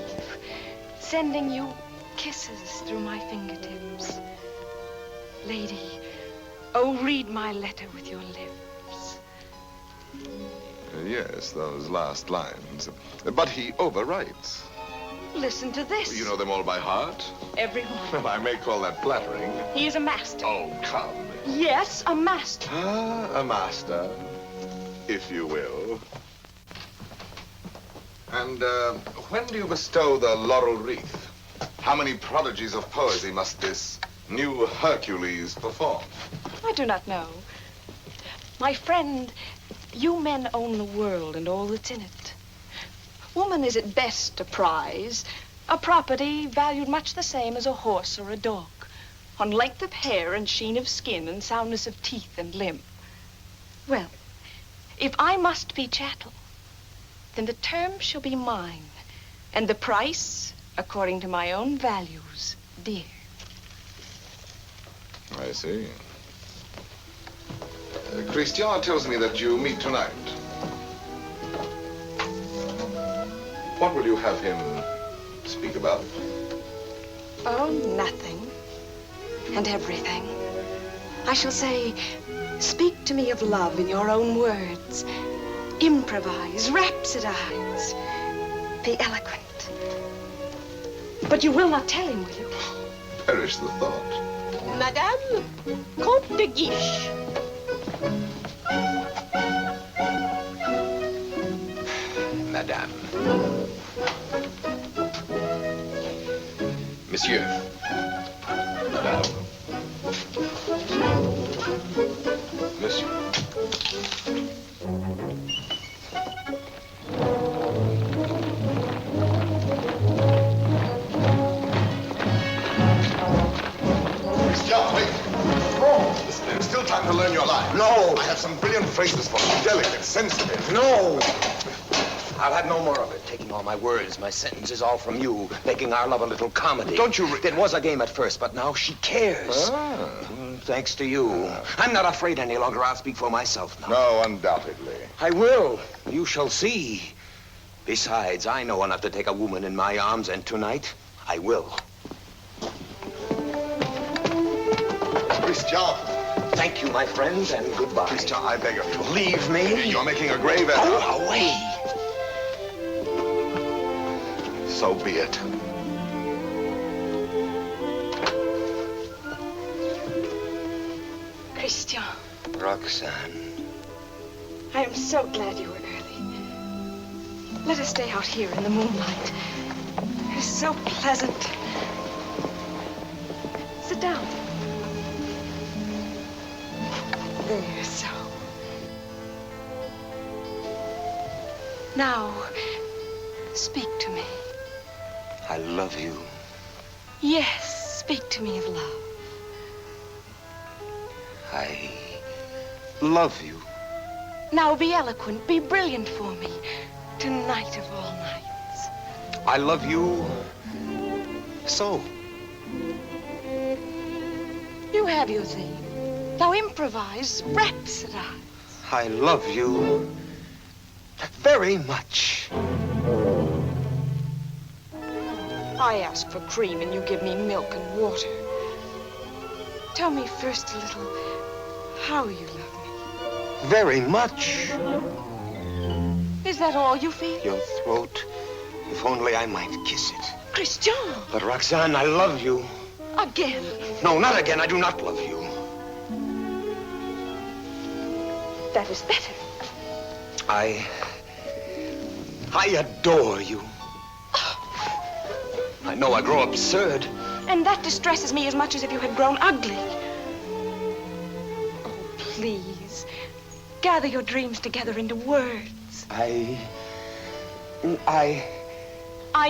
sending you kisses through my fingertips. Lady, oh, read my letter with your lips. Yes, those last lines. But he overwrites. Listen to this. You know them all by heart? Every one. Well, I may call that flattering. He is a master. Oh, come. Yes, a master. Ah, a master, if you will. And when do you bestow the laurel wreath? How many prodigies of poesy must this new Hercules perform? I do not know. My friend, you men own the world and all that's in it. Woman is at best a prize, a property valued much the same as a horse or a dog, on length of hair and sheen of skin and soundness of teeth and limb. Well, if I must be chattel, then the term shall be mine, and the price according to my own values, dear. I see. Christian tells me that you meet tonight. What will you have him speak about? Oh, nothing and everything. I shall say, speak to me of love in your own words. Improvise, rhapsodize, be eloquent. But you will not tell him, will you? Perish the thought. Madame, Comte de Guiche. Madame. Monsieur. Madame. Monsieur. There's still time to learn your line. No. I have some brilliant phrases for you. Delicate, sensitive. No. I'll have no more of it. Taking all my words, my sentences, all from you. Making our love a little comedy. Don't you... It was a game at first, but now she cares. Thanks to you. I'm not afraid any longer. I'll speak for myself now. No, undoubtedly. I will. You shall see. Besides, I know enough to take a woman in my arms, and tonight, I will. Christian. Thank you, my friend, and goodbye. Christian, I beg of you. Leave me. You're making a grave error. Go away. So be it. Christian. Roxanne. I am so glad you were early. Let us stay out here in the moonlight. It is so pleasant. Sit down. There, so. Now, speak to me. I love you. Yes, speak to me of love. I love you. Now be eloquent, be brilliant for me. Tonight of all nights. I love you so. You have your theme. Now improvise, rhapsodize. I love you very much. I ask for cream and you give me milk and water. Tell me first a little how you love me. Very much. Is that all you feel? Your throat. If only I might kiss it. Christian! But Roxanne, I love you. Again. No, not again. I do not love you. That is better. I adore you. I know I grow absurd And that distresses me as much as if you had grown ugly. Oh, please. Gather your dreams together into words. I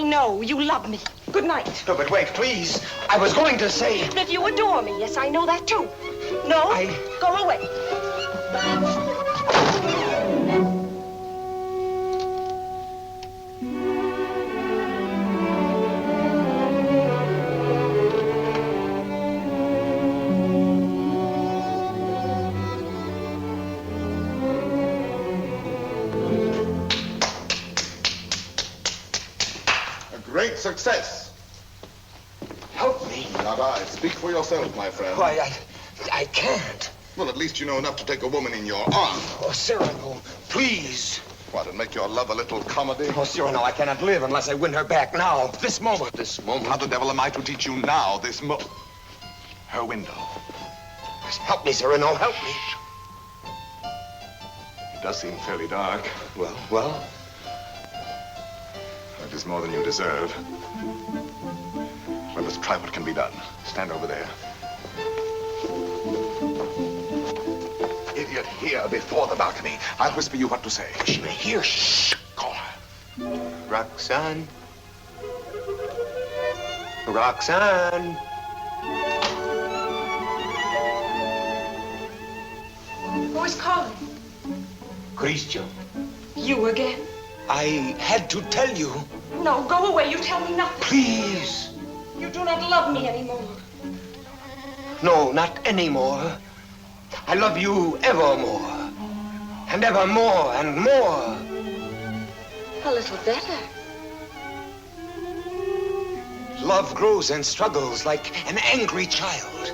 know you love me. Good night. No, but wait, please. I was going to say... That you adore me. Yes, I know that too. No? Go away. Great success. Help me. Not I. Speak for yourself, my friend. Why, I can't. Well, at least you know enough to take a woman in your arms. Oh, Cyrano, please. What, and make your love a little comedy? Oh, Cyrano, I cannot live unless I win her back now. This moment. This moment. How the devil am I to teach you now, this moment? Her window. Help me, Cyrano, help me. It does seem fairly dark. Well? That is more than you deserve. Well, let's try what can be done. Stand over there. Idiot, here before the balcony. I'll whisper you what to say. She may hear. Shh. Call her. Roxanne. Roxanne. Who is calling? Christian. You again? I had to tell you. No, go away. You tell me nothing. Please. You do not love me anymore. No, not anymore. I love you evermore. And evermore and more. A little better. Love grows and struggles like an angry child,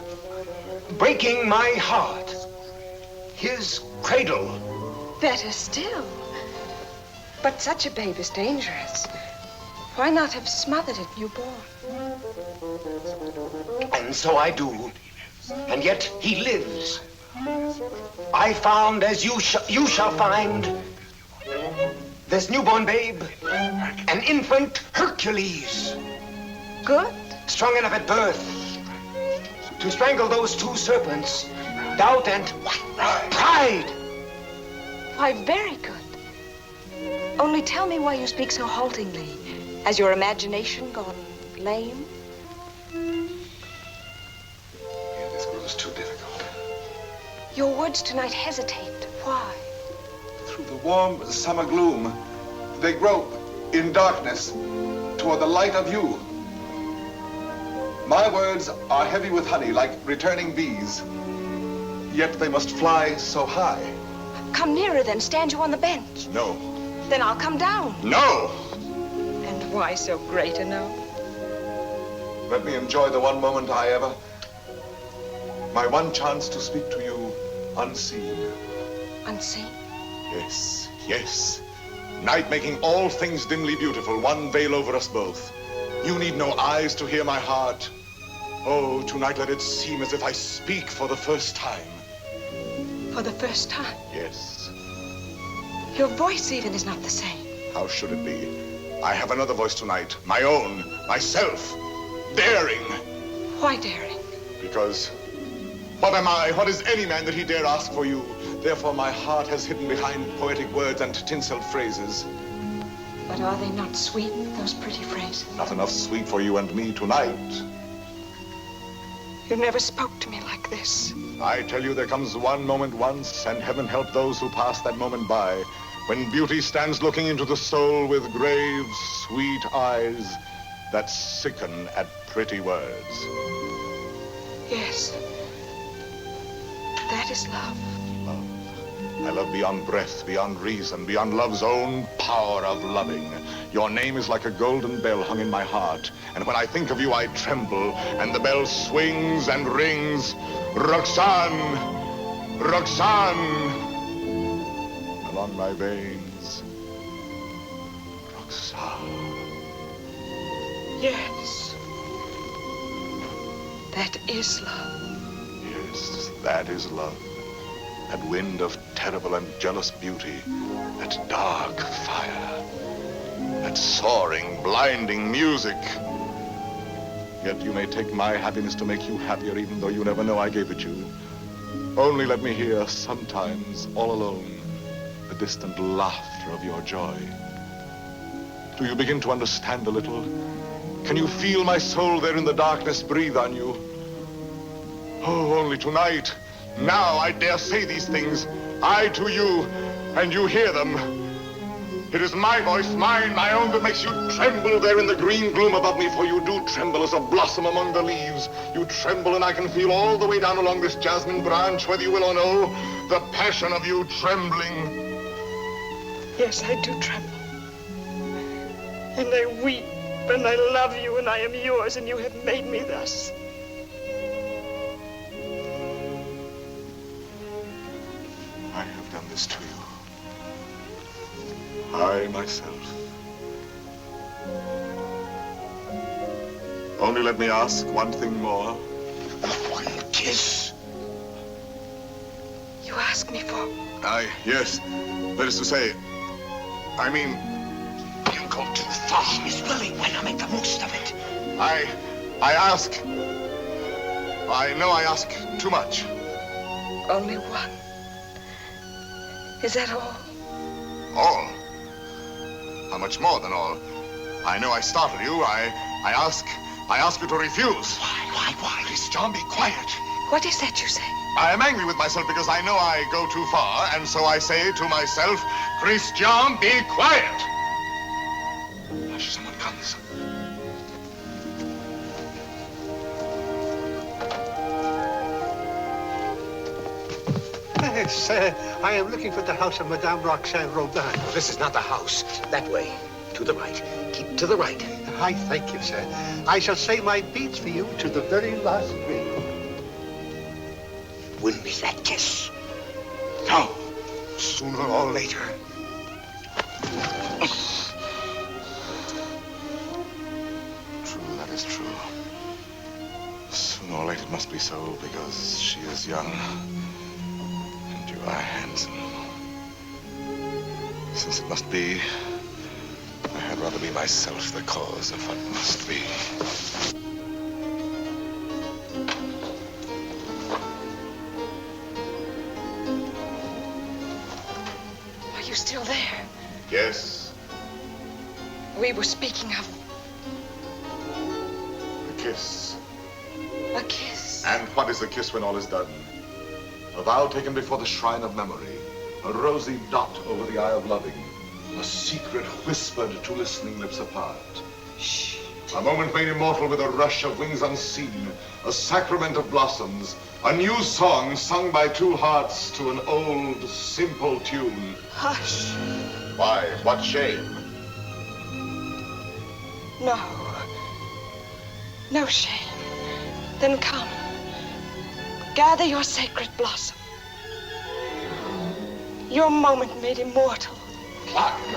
breaking my heart. His cradle. Better still. But such a babe is dangerous. Why not have smothered it newborn? And so I do. And yet he lives. I found, as you shall find, this newborn babe, an infant Hercules. Good. Strong enough at birth to strangle those two serpents, doubt and pride. Why, very good. Only tell me why you speak so haltingly. Has your imagination gone lame? Yeah, this grows too difficult. Your words tonight hesitate. Why? Through the warm summer gloom, they grope in darkness toward the light of you. My words are heavy with honey, like returning bees. Yet they must fly so high. Come nearer, then. Stand you on the bench. No. Then I'll come down. No! And why so great a no? Let me enjoy the one moment I ever... My one chance to speak to you unseen. Unseen? Yes, yes. Night making all things dimly beautiful, one veil over us both. You need no eyes to hear my heart. Oh, tonight let it seem as if I speak for the first time. For the first time? Yes. Your voice even is not the same. How should it be? I have another voice tonight, my own, myself, daring. Why daring? Because what am I? What is any man that he dare ask for you? Therefore my heart has hidden behind poetic words and tinseled phrases. But are they not sweet, those pretty phrases? Not enough sweet for you and me tonight. You never spoke to me like this. I tell you, there comes one moment once, and heaven help those who pass that moment by, when beauty stands looking into the soul with grave, sweet eyes that sicken at pretty words. Yes. That is love. Love. I love beyond breath, beyond reason, beyond love's own power of loving. Your name is like a golden bell hung in my heart, and when I think of you, I tremble, and the bell swings and rings. Roxanne! Roxanne! Along my veins. Roxanne. Yes. That is love. Yes, that is love. That wind of terrible and jealous beauty. That dark fire. That soaring, blinding music. Yet you may take my happiness to make you happier, even though you never know I gave it you. Only let me hear, sometimes, all alone, the distant laughter of your joy. Do you begin to understand a little? Can you feel my soul there in the darkness breathe on you? Oh, only tonight, now I dare say these things. I to you, and you hear them. It is my voice, mine, my own, that makes you tremble there in the green gloom above me, for you do tremble as a blossom among the leaves. You tremble, and I can feel all the way down along this jasmine branch, whether you will or no, the passion of you trembling. Yes, I do tremble. And I weep, and I love you, and I am yours, and you have made me thus. I have done this to you. I, myself. Only let me ask one thing more. One kiss. You ask me for? Yes. That is to say, I mean... You go too far. She's willing. Why not make the most of it? I ask. I know I ask too much. Only one. Is that all? All? How much more than all? I know I startled you. I ask you to refuse. Why? Miss John, be quiet. What is that you say? I am angry with myself because I know I go too far, and so I say to myself, Christian, be quiet. Hush, someone comes. Yes, I am looking for the house of Madame Roxanne Robin. No, this is not the house. That way. To the right. Keep to the right. I thank you, sir. I shall say my beads for you to the very last ring. Win me that kiss. No. Sooner or later. True, that is true. Sooner or later it must be so, because she is young. You are handsome. Since it must be, I had rather be myself the cause of what must be. Are you still there? Yes. We were speaking of A kiss. a kiss. And what is a kiss when all is done? A vow taken before the shrine of memory. A rosy dot over the eye of loving. A secret whispered to listening lips apart. Shh. A moment made immortal with a rush of wings unseen. A sacrament of blossoms. A new song sung by two hearts to an old, simple tune. Hush. Why, what shame? No. No shame. Then come. Gather your sacred blossom. Your moment made immortal. Climb.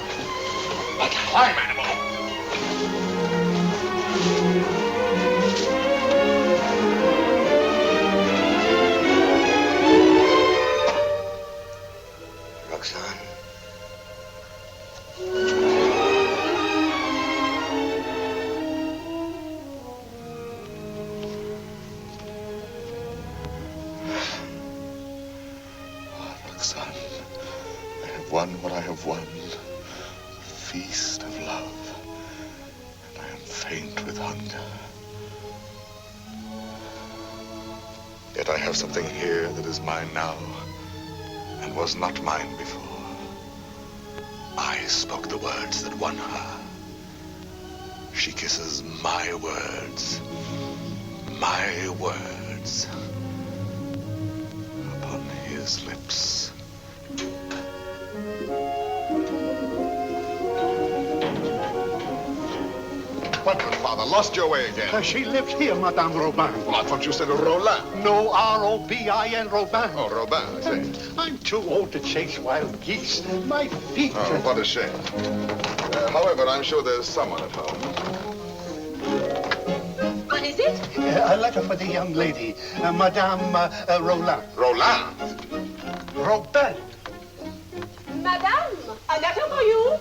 Like a climb animal. Roxanne. Roxanne, I have won what I have won. The feast of love. And I am faint with hunger. Yet I have something here that is mine now, and was not mine before. I spoke the words that won her. She kisses my words. My words. Upon his lips. What, good father? Lost your way again? She lives here, Madame Robin. Well, I thought you said Roland. No, R-O-B-I-N, Robin. Oh, Robin, I see. I'm too old to chase wild geese. My feet... Oh, what a shame. However, I'm sure there's someone at home. What is it? A letter for the young lady, Madame Roland. Roland? Robin. Madame, a letter for you.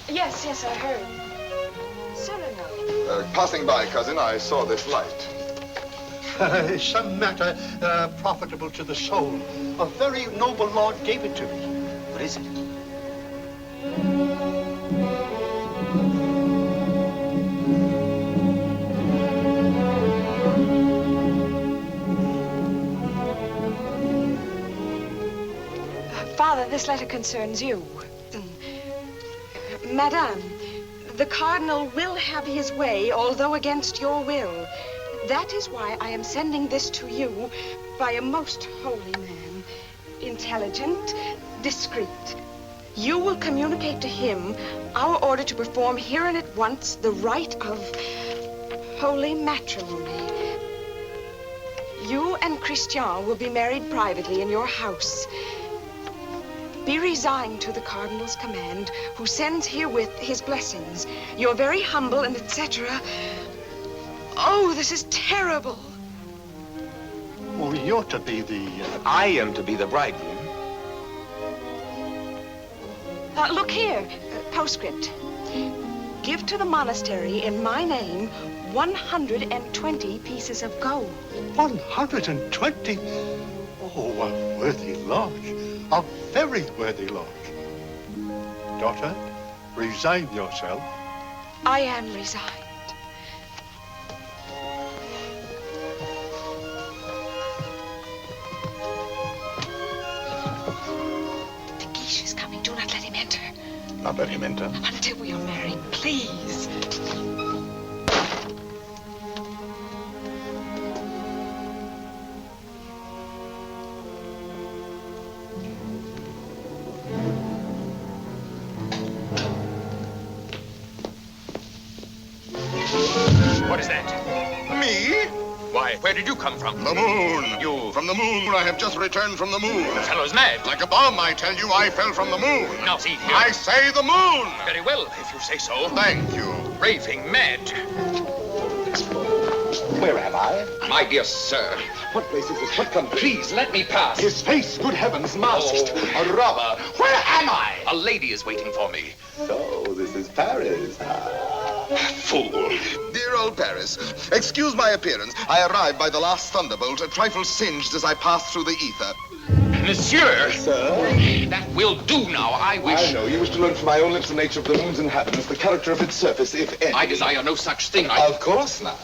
Yes, I heard. Cyrano. Passing by, cousin, I saw this light. Some matter profitable to the soul. A very noble lord gave it to me. What is it? Father, this letter concerns you. Madame, the Cardinal will have his way, although against your will. That is why I am sending this to you by a most holy man. Intelligent, discreet. You will communicate to him our order to perform here and at once the rite of holy matrimony. You and Christian will be married privately in your house. Be resigned to the Cardinal's command, who sends herewith his blessings. You're very humble and etc. Oh, this is terrible. Oh, you're to be the... I am to be the bridegroom. Look here, postscript. Give to the monastery in my name 120 pieces of gold. 120? Oh, a worthy lodge. A very worthy lodge. Daughter, resign yourself. I am resigned. The geisha is coming. Do not let him enter. Not let him enter? Until we are married, please. What is that? Me? Why, where did you come from? The moon. You... From the moon. I have just returned from the moon. The fellow's mad. Like a bomb, I tell you, I fell from the moon. Now, see here. I say the moon. Very well, if you say so. Thank you. Raving mad. Where am I? My dear sir. What place is this? What country? Please, let me pass. His face, good heavens, masked. Oh. A robber. Where am I? A lady is waiting for me. So, this is Paris. Fool. Dear old Paris, excuse my appearance. I arrived by the last thunderbolt, a trifle singed as I passed through the ether. Monsieur! Sir? That will do now. I wish... I know. You wish to learn from my own lips the nature of the moon's inhabitants, the character of its surface, if any. I desire no such thing. Of course not.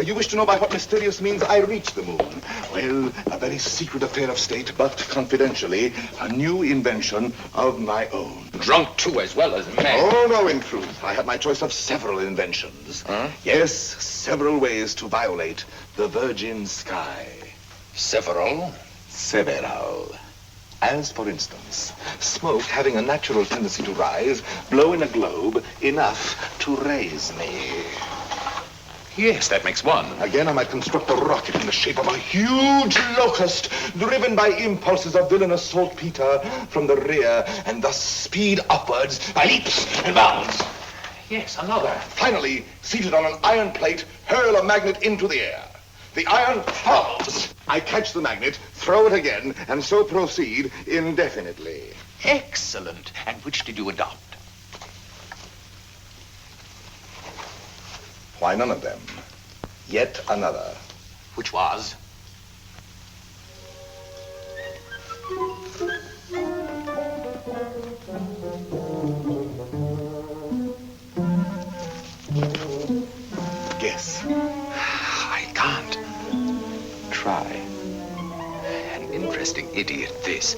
You wish to know by what mysterious means I reached the moon? Well, a very secret affair of state, but confidentially, a new invention of my own. Drunk too, as well as mad. Oh, no, in truth. I had my choice of several inventions. Huh? Yes, several ways to violate the virgin sky. Several? Several. As, for instance, smoke having a natural tendency to rise, blow in a globe enough to raise me. Yes, that makes one. Again, I might construct a rocket in the shape of a huge locust, driven by impulses of villainous saltpeter from the rear, and thus speed upwards by leaps and bounds. Yes, another. Finally, seated on an iron plate, hurl a magnet into the air. The iron falls. I catch the magnet, throw it again, and so proceed indefinitely. Excellent. And which did you adopt? Why, none of them. Yet another. Which was? Guess. I can't. Try. An interesting idiot, this.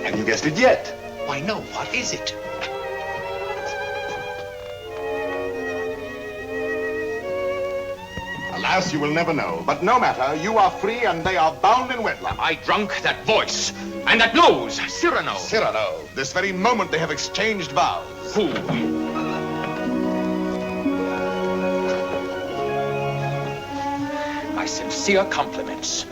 Have you guessed it yet? Why, no. What is it? Alas, you will never know. But no matter, you are free and they are bound in wedlock. Am I drunk? That voice. And that nose. Cyrano. Cyrano. This very moment they have exchanged vows. Who? My sincere compliments.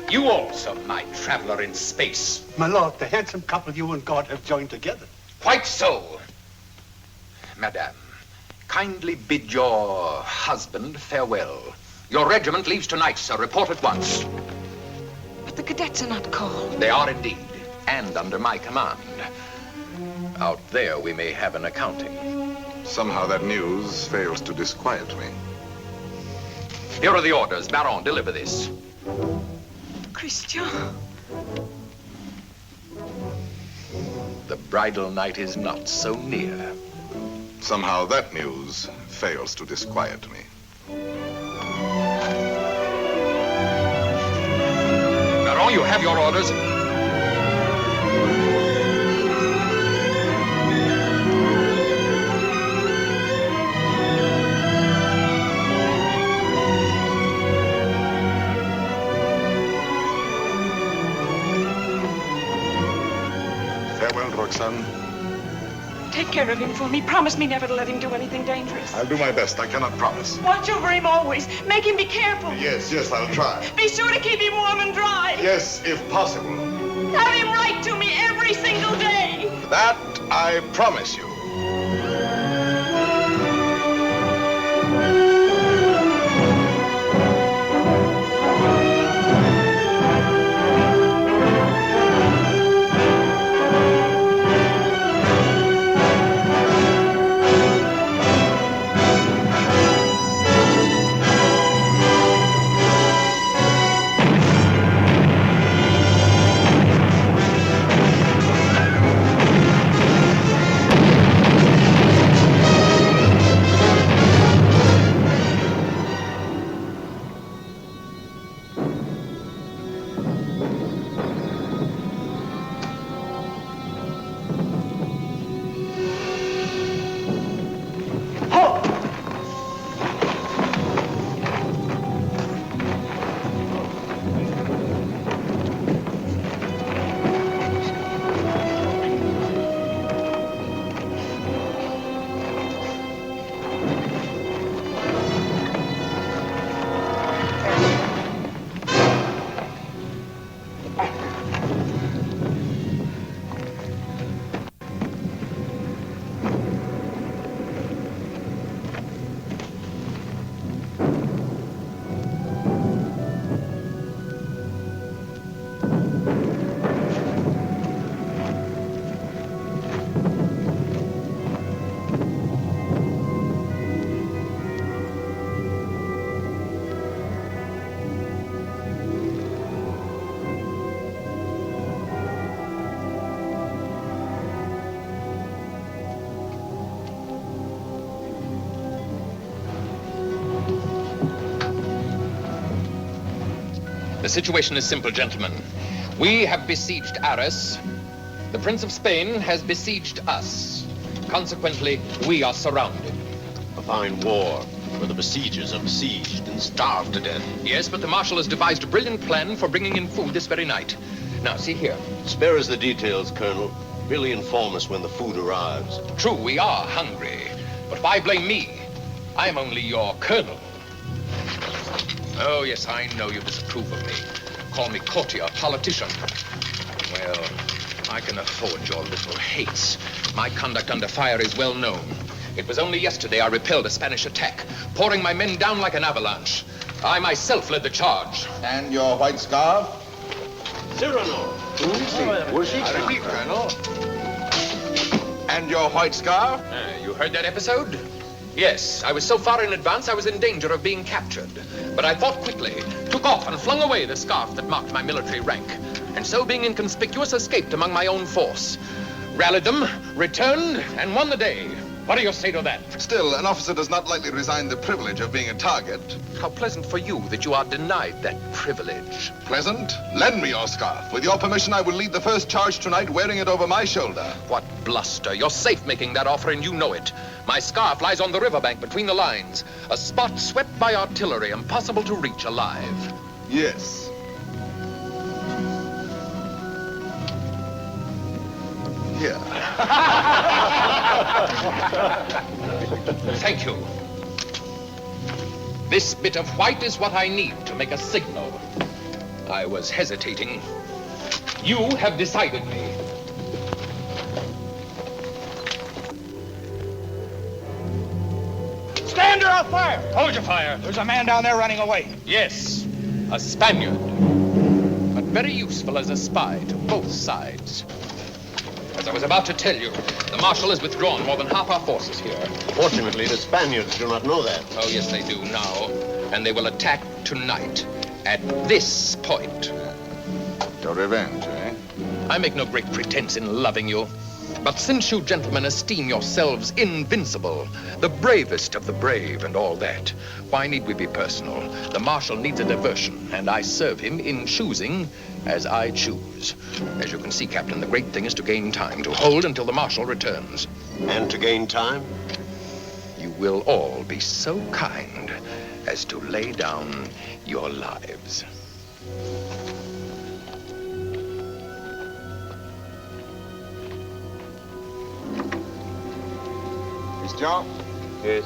You also, my traveler in space. My lord, the handsome couple you and God have joined together. Quite so. Madame, kindly bid your husband farewell. Your regiment leaves tonight, sir. Report at once. But the cadets are not called. They are indeed, and under my command. Out there, we may have an accounting. Somehow that news fails to disquiet me. Here are the orders. Baron, deliver this. Christian. The bridal night is not so near. Somehow that news fails to disquiet me. Baron, you have your orders. Farewell, Roxanne. Take care of him for me. Promise me never to let him do anything dangerous. I'll do my best. I cannot promise. Watch over him always. Make him be careful. Yes, I'll try. Be sure to keep him warm and dry. Yes, if possible. Have him write to me every single day. That I promise you. The situation is simple, gentlemen. We have besieged Arras. The Prince of Spain has besieged us. Consequently, we are surrounded. A fine war, where the besiegers are besieged and starved to death. Yes, but the Marshal has devised a brilliant plan for bringing in food this very night. Now, see here. Spare us the details, Colonel. Merely inform us when the food arrives. True, we are hungry. But why blame me? I am only your colonel. Oh, yes, I know you disapprove of me. Call me courtier, politician. Well, I can afford your little hates. My conduct under fire is well known. It was only yesterday I repelled a Spanish attack, pouring my men down like an avalanche. I myself led the charge. And your white scarf? Cyrano. Colonel. And your white scarf? You heard that episode? Yes, I was so far in advance I was in danger of being captured. But I thought quickly, took off and flung away the scarf that marked my military rank, and so being inconspicuous, escaped among my own force. Rallied them, returned, and won the day. What do you say to that? Still, an officer does not lightly resign the privilege of being a target. How pleasant for you that you are denied that privilege. Pleasant? Lend me your scarf. With your permission, I will lead the first charge tonight wearing it over my shoulder. What bluster. You're safe making that offer, and you know it. My scarf lies on the riverbank between the lines, a spot swept by artillery, impossible to reach alive. Yes. Here. Thank you. This bit of white is what I need to make a signal. I was hesitating. You have decided me. up, fire! Hold your fire. There's a man down there running away. Yes, a Spaniard. But very useful as a spy to both sides. As I was about to tell you, the Marshal has withdrawn more than half our forces here. Fortunately, the Spaniards do not know that. Oh, yes, they do now. And they will attack tonight at this point. Your revenge, eh? I make no great pretense in loving you. But since you gentlemen esteem yourselves invincible, the bravest of the brave and all that, why need we be personal? The Marshal needs a diversion, and I serve him in choosing as I choose. As you can see, Captain, the great thing is to gain time, to hold until the Marshal returns. And to gain time? You will all be so kind as to lay down your lives. John? Yes.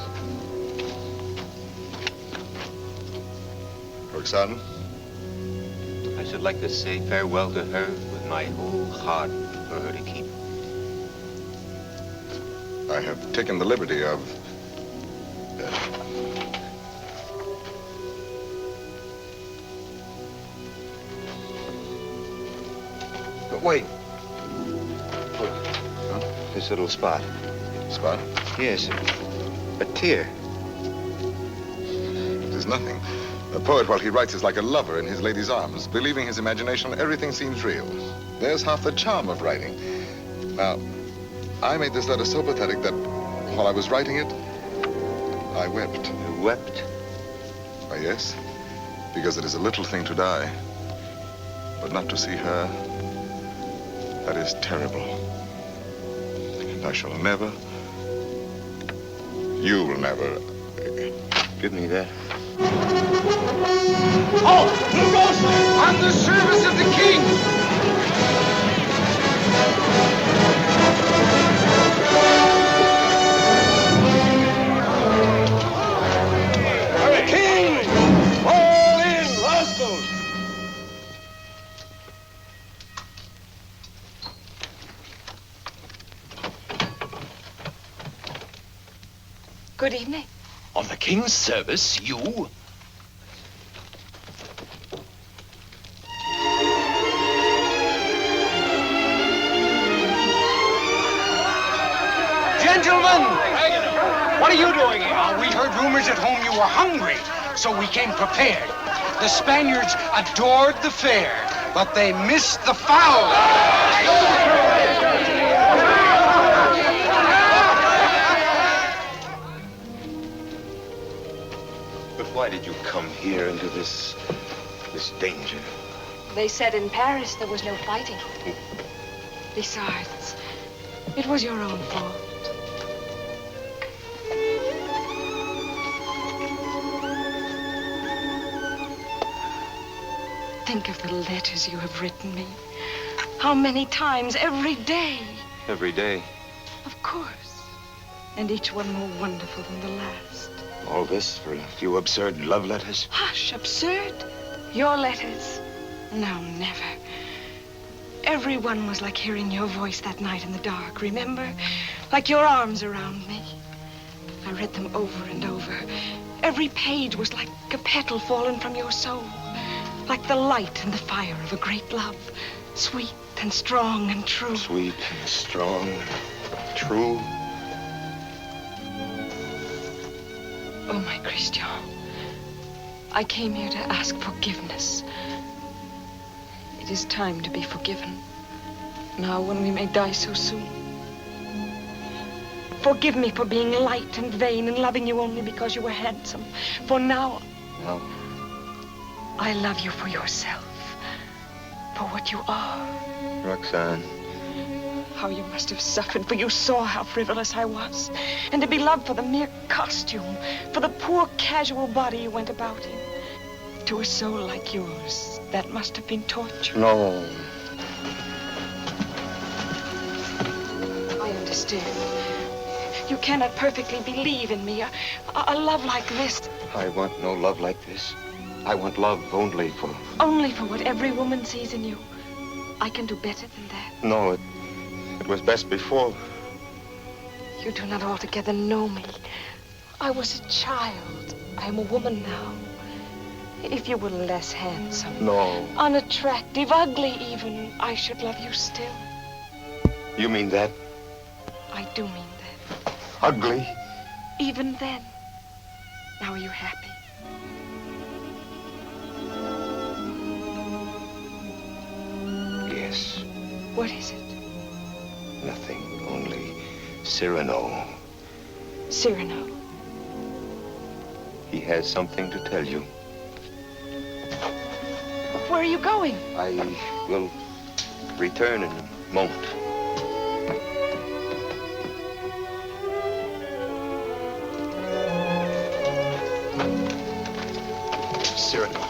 Roxanne? I should like to say farewell to her with my whole heart for her to keep. I have taken the liberty of... But wait. Huh? This little spot. Spot? Yes, a tear. It is nothing. A poet, while he writes, is like a lover in his lady's arms. Believing his imagination, everything seems real. There's half the charm of writing. Now, I made this letter so pathetic that while I was writing it, I wept. You wept? Why, yes, because it is a little thing to die. But not to see her, that is terrible. And I shall never... You will never... Give me that. Oh, who goes there? On the service of the king! King! Fall in, rascals! Good evening. On the king's service, you? Gentlemen! What are you doing here? We heard rumors at home you were hungry, so we came prepared. The Spaniards adored the fair, but they missed the fowl. But why did you come here into this danger? They said in Paris there was no fighting. Besides, it was your own fault. Think of the letters you have written me. How many times every day? Every day. Of course. And each one more wonderful than the last. All this for a few absurd love letters? Hush, absurd? Your letters? No, never. Every one was like hearing your voice that night in the dark, remember? Like your arms around me. I read them over and over. Every page was like a petal fallen from your soul. Like the light and the fire of a great love. Sweet and strong and true. Sweet and strong and true. Oh, my Christian. I came here to ask forgiveness. It is time to be forgiven. Now, when we may die so soon. Forgive me for being light and vain and loving you only because you were handsome. For now... No. I love you for yourself. For what you are. Roxanne. How you must have suffered, for you saw how frivolous I was. And to be loved for the mere costume, for the poor casual body you went about in. To a soul like yours, that must have been torture. No. I understand. You cannot perfectly believe in me. A love like this. I want no love like this. I want love only for... Only for what every woman sees in you. I can do better than that. No, it was best before. You do not altogether know me. I was a child. I am a woman now. If you were less handsome, No. unattractive, ugly even, I should love you still. You mean that? I do mean that. Ugly? Even then. Now are you happy? Yes. What is it? Nothing. Only Cyrano. Cyrano. He has something to tell you. Where are you going? I will return in a moment. Cyrano.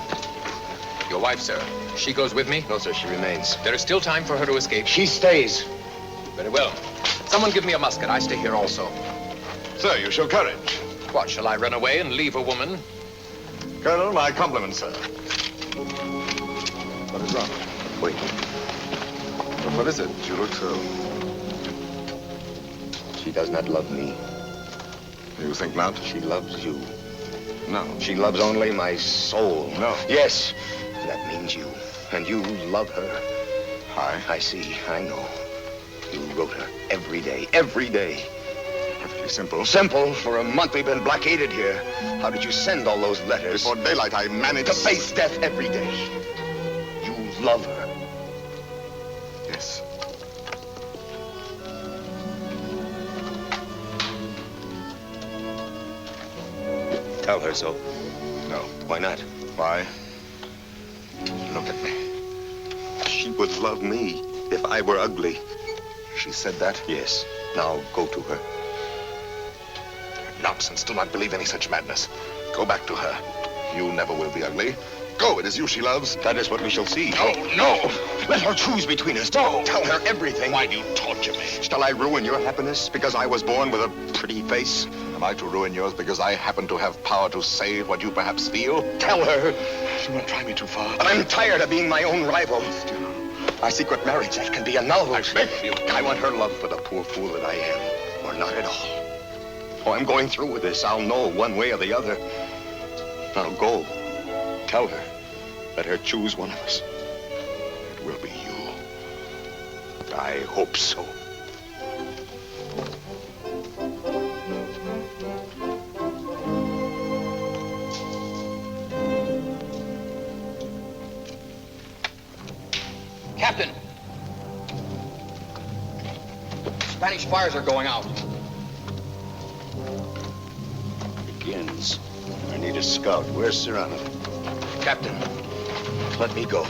Your wife, sir. She goes with me? No, sir, she remains. There is still time for her to escape. She stays. Very well. Someone give me a musket. I stay here also. Sir, you show courage. What, shall I run away and leave a woman? Colonel, my compliments, sir. What is wrong? Wait. But what is it? You look so... She does not love me. You think not? She loves you. No. She loves only my soul. No. Yes. That means you. And you love her. I see. I know. You wrote her every day. Every day. Perfectly simple. Simple? For a month we've been blockaded here. How did you send all those letters? Before daylight, I managed... To face death every day. You love her. Yes. Tell her so. No. Why not? Why? Look at me. She would love me if I were ugly. She said that? Yes. Now go to her. Nonsense. Do not believe any such madness. Go back to her. You never will be ugly. Go. It is you she loves. That is what we shall see. No, no. Let her choose between us. No. Tell her everything. Why do you torture me? Shall I ruin your happiness because I was born with a pretty face? Am I to ruin yours because I happen to have power to say what you perhaps feel? Tell her. Do not try me too far. But I'm tired of being my own rival. Our secret marriage, that can be annulled. I beg of you. I want her love for the poor fool that I am, or not at all. Oh, I'm going through with this. I'll know one way or the other. Now go. Tell her. Let her choose one of us. It will be you. I hope so. Captain! Spanish fires are going out. Begins. I need a scout. Where's Cyrano? Captain, let me go.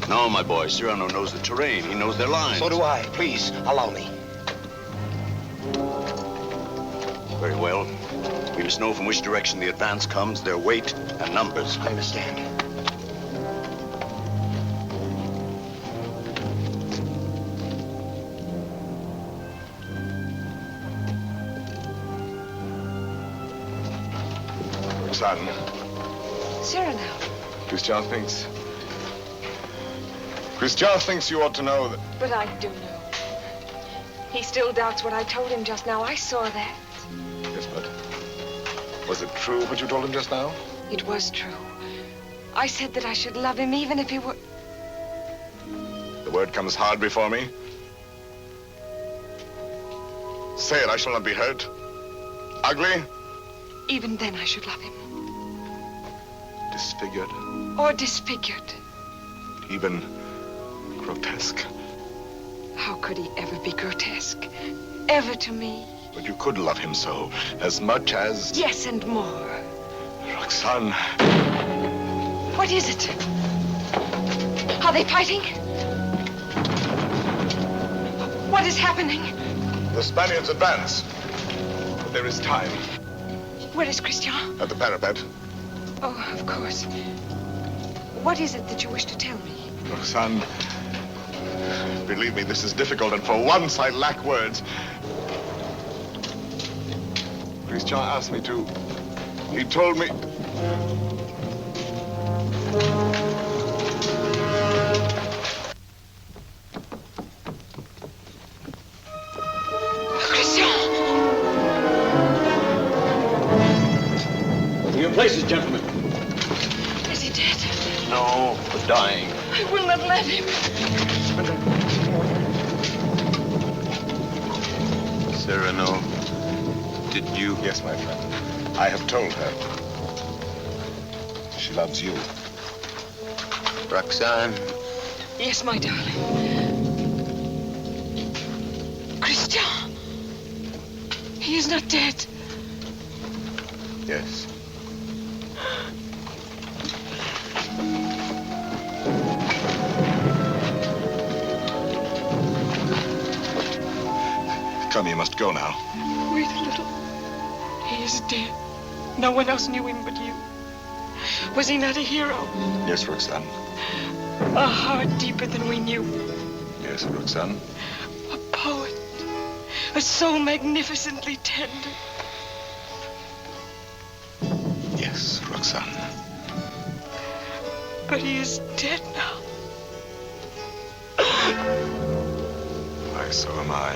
No, my boy. Cyrano knows the terrain. He knows their lines. So do I. Please, allow me. Very well. We must know from which direction the advance comes, their weight and numbers. I understand. Son. Cyrano. Christian thinks you ought to know that... But I do know. He still doubts what I told him just now. I saw that. Yes, but was it true what you told him just now? It was true. I said that I should love him even if he were... The word comes hard before me. Say it, I shall not be hurt. Ugly? Even then I should love him. Disfigured? Or disfigured. Even grotesque? How could he ever be grotesque? Ever to me? But you could love him so, as much as... Yes, and more. Roxanne. What is it? Are they fighting? What is happening? The Spaniards advance. But there is time. Where is Christian? At the parapet. Oh, of course. What is it that you wish to tell me? Roxanne, believe me, this is difficult, and for once I lack words. Christian asked me to. He told me... Christian! No, for dying. I will not let him. Cyrano, did you? Yes, my friend. I have told her. She loves you. Roxanne? Yes, my darling. Christian! He is not dead. Yes. Come, you must go now. Wait a little. He is dead. No one else knew him but you. Was he not a hero? Yes, Roxanne. A heart deeper than we knew. Yes, Roxanne. A poet. A soul magnificently tender. Yes, Roxanne. But he is dead now. Why, so am I.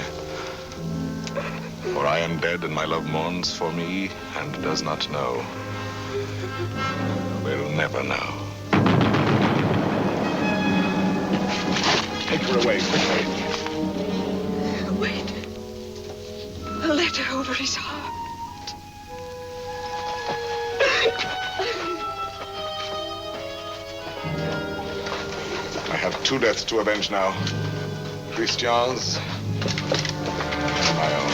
For I am dead, and my love mourns for me, and does not know. Will never know. Take her away, quickly. Wait. A letter over his heart. I have 2 deaths to avenge now. Christian's, my own.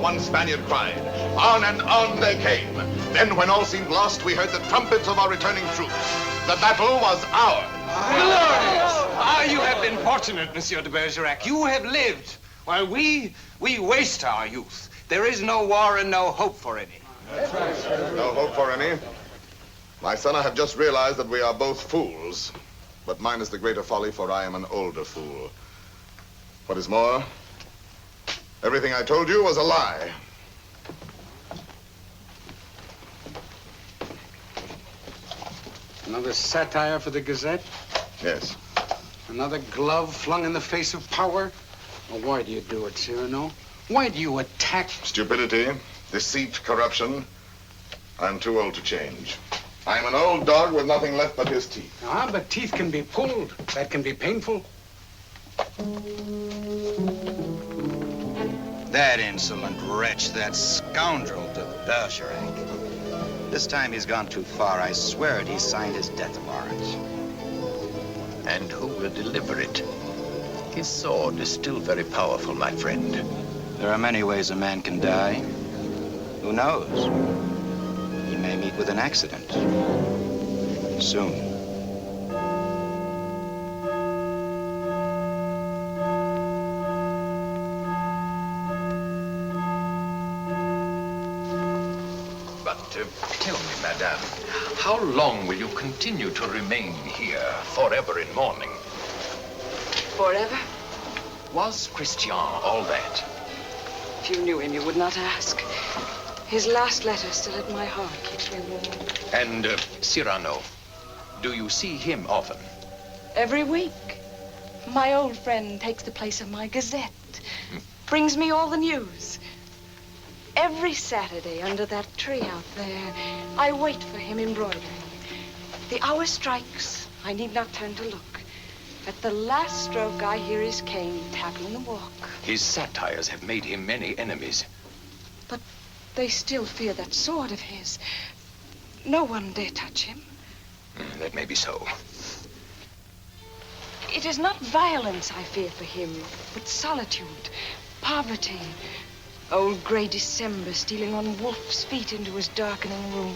One Spaniard cried. On and on they came. Then, when all seemed lost, we heard the trumpets of our returning troops. The battle was ours. Glorious! You have been fortunate, Monsieur de Bergerac. You have lived, while we waste our youth. There is no war and no hope for any. No hope for any? My son, I have just realized that we are both fools. But mine is the greater folly, for I am an older fool. What is more, everything I told you was a lie. Another satire for the Gazette? Yes. Another glove flung in the face of power? Well, why do you do it, Cyrano? Why do you attack? Stupidity, deceit, corruption. I'm too old to change. I'm an old dog with nothing left but his teeth. Ah, but teeth can be pulled. That can be painful. That insolent wretch, that scoundrel de Bergerac. This time he's gone too far. I swear it, he signed his death warrant. And who will deliver it? His sword is still very powerful, my friend. There are many ways a man can die. Who knows? He may meet with an accident. Soon. Tell me, madame, how long will you continue to remain here, forever in mourning? Forever? Was Christian all that? If you knew him, you would not ask. His last letter still at my heart keeps me warm. And Cyrano, do you see him often? Every week. My old friend takes the place of my Gazette. Brings me all the news. Every Saturday under that tree out there, I wait for him embroidering. The hour strikes. I need not turn to look. At the last stroke, I hear his cane tapping the walk. His satires have made him many enemies. But they still fear that sword of his. No one dare touch him. That may be so. It is not violence I fear for him, but solitude, poverty. Old gray December stealing on wolf's feet into his darkening room.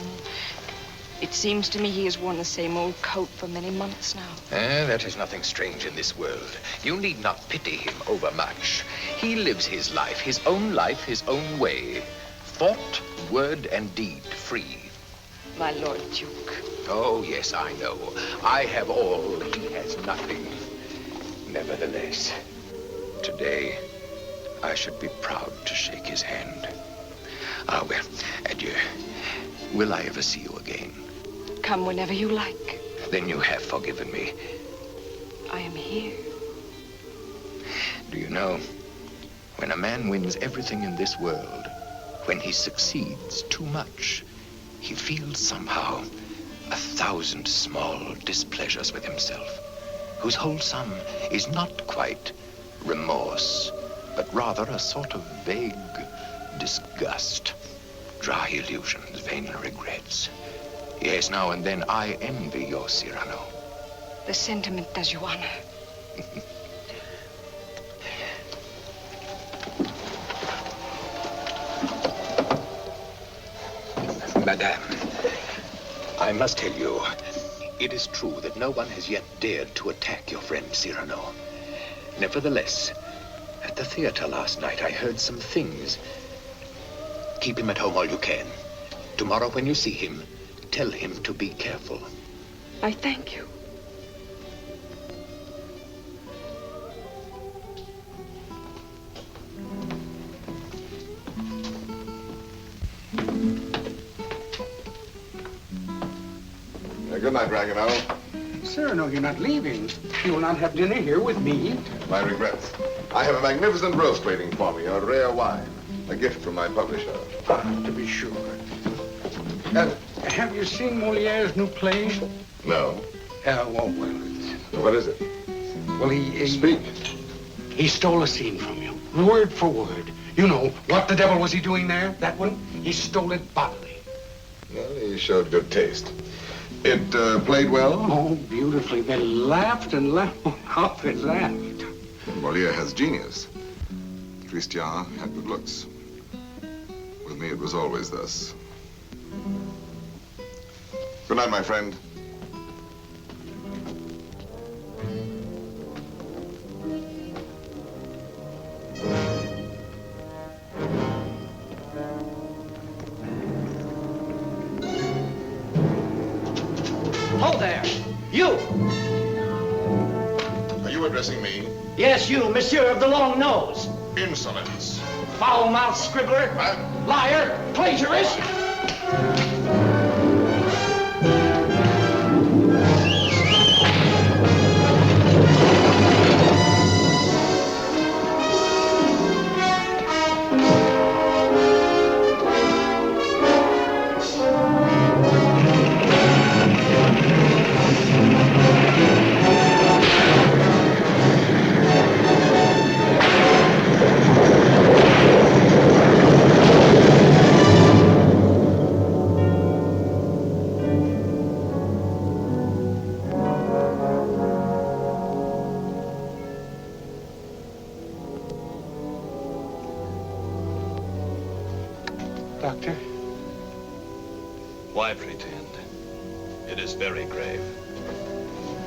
It seems to me he has worn the same old coat for many months now. That is nothing strange in this world. You need not pity him overmuch. He lives his life, his own way. Thought, word, and deed free. My Lord Duke. Oh, yes, I know. I have all, he has nothing. Nevertheless, today, I should be proud to shake his hand. Ah, well, adieu. Will I ever see you again? Come whenever you like. Then you have forgiven me. I am here. Do you know, when a man wins everything in this world, when he succeeds too much, he feels somehow 1,000 small displeasures with himself, whose whole sum is not quite remorse, but rather a sort of vague disgust, dry illusions, vain regrets. Yes, now and then I envy your Cyrano. The sentiment does you honor. Madame, I must tell you, it is true that no one has yet dared to attack your friend Cyrano. Nevertheless, at the theater last night, I heard some things. Keep him at home all you can. Tomorrow when you see him, tell him to be careful. I thank you. Good night, Ragueneau. Cyrano, you're not leaving. You will not have dinner here with me. My regrets. I have a magnificent roast waiting for me, a rare wine. A gift from my publisher. Ah, to be sure. Have you seen Moliere's new play? No. What is it? Well, he... Speak. He stole a scene from you, word for word. You know, what the devil was he doing there? That one? He stole it bodily. Well, he showed good taste. It played well? Oh, beautifully. They laughed and laughed. How they laughed. Moliere has genius. Christian had good looks. With me, it was always thus. Good night, my friend. Hold there! You! Are you addressing me? Yes, you, Monsieur of the Long Nose. Insolence. Foul-mouthed scribbler. Liar. Plagiarist. Doctor? Why pretend? It is very grave.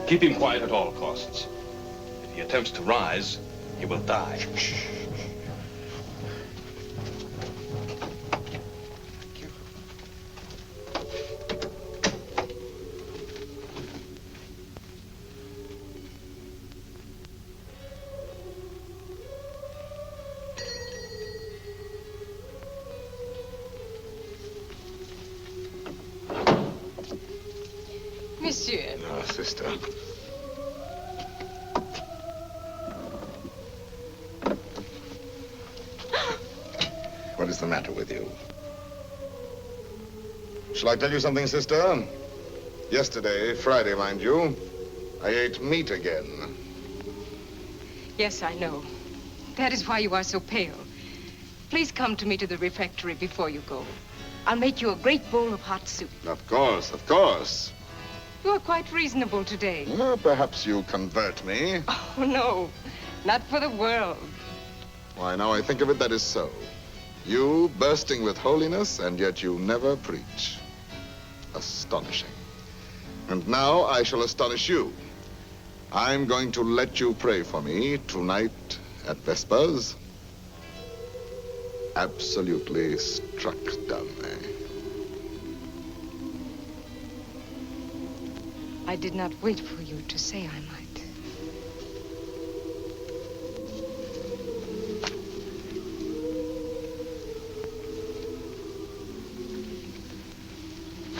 Keep him quiet at all costs. If he attempts to rise, he will die. Monsieur. Ah, sister. What is the matter with you? Shall I tell you something, sister? Yesterday, Friday, mind you, I ate meat again. Yes, I know. That is why you are so pale. Please come to me to the refectory before you go. I'll make you a great bowl of hot soup. Of course, of course. You are quite reasonable today. Well, perhaps you convert me. Oh, no. Not for the world. Why, now I think of it, that is so. You bursting with holiness, and yet you never preach. Astonishing. And now I shall astonish you. I'm going to let you pray for me tonight at Vespers. Absolutely struck dumb, eh? I did not wait for you to say I might.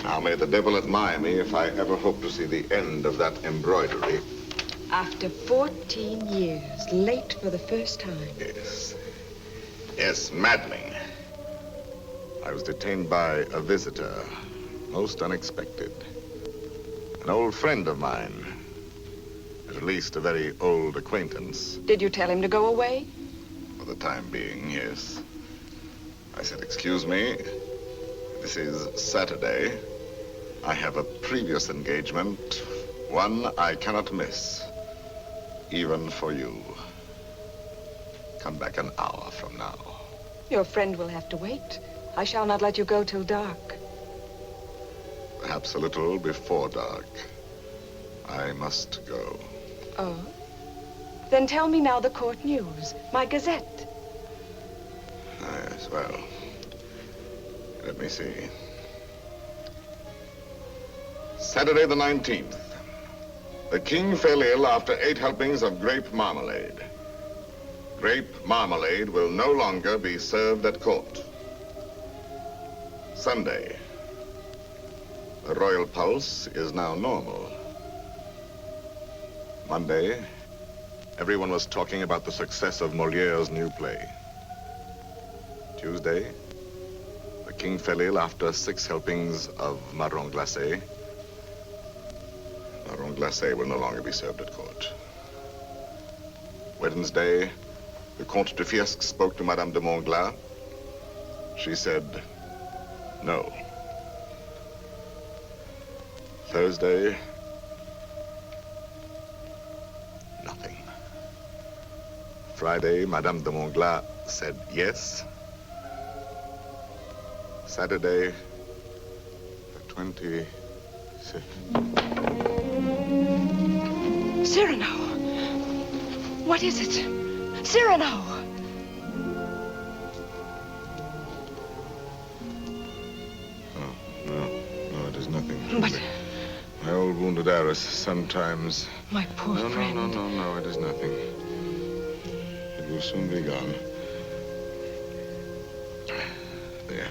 Now may the devil admire me if I ever hope to see the end of that embroidery. After 14 years, late for the first time. Yes. Yes, maddening. I was detained by a visitor, most unexpected. An old friend of mine. At least a very old acquaintance. Did you tell him to go away? For the time being, yes. I said, excuse me, this is Saturday. I have a previous engagement, one I cannot miss, even for you. Come back an hour from now. Your friend will have to wait. I shall not let you go till dark. Perhaps a little before dark. I must go. Oh? Then tell me now the court news, my gazette. Yes, well, let me see. Saturday the 19th. The king fell ill after 8 helpings of grape marmalade. Grape marmalade will no longer be served at court. Sunday. The royal pulse is now normal. Monday, everyone was talking about the success of Moliere's new play. Tuesday, the king fell ill after 6 helpings of marron glacé. Marron glacé will no longer be served at court. Wednesday, the Comte de Fiesque spoke to Madame de Montglat. She said no. Thursday, nothing. Friday, Madame de Montglat said yes. Saturday, the 26th. Cyrano! What is it? Cyrano! No, it is nothing. But... My old wounded heiress sometimes... My poor friend. No, it is nothing. It will soon be gone. There.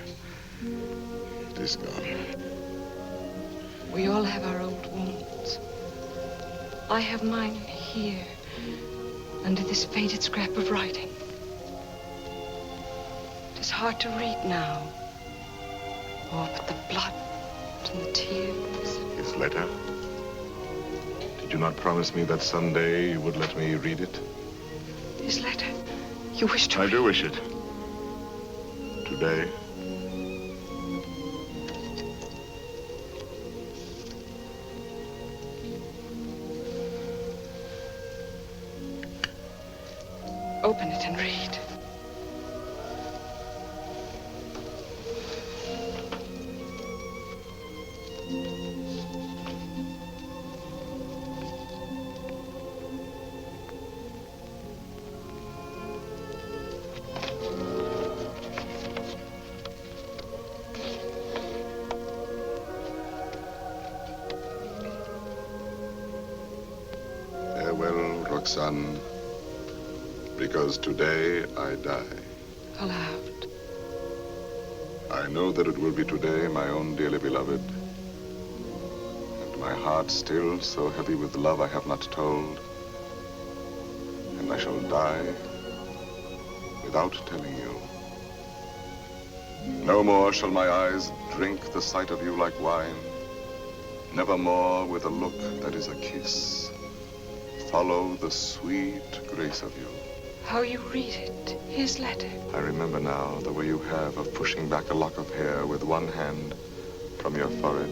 It is gone. We all have our old wounds. I have mine here, under this faded scrap of writing. It is hard to read now. Oh, but the blood and the tears. His letter? Did you not promise me that someday you would let me read it? His letter? You wish to I do wish it. Today. Open it and read. Roxanne, because today I die. Aloud. I know that it will be today, my own dearly beloved. And my heart still so heavy with love I have not told. And I shall die without telling you. No more shall my eyes drink the sight of you like wine. Nevermore with a look that is a kiss follow the sweet grace of you. How you read it, his letter. I remember now the way you have of pushing back a lock of hair with one hand from your forehead.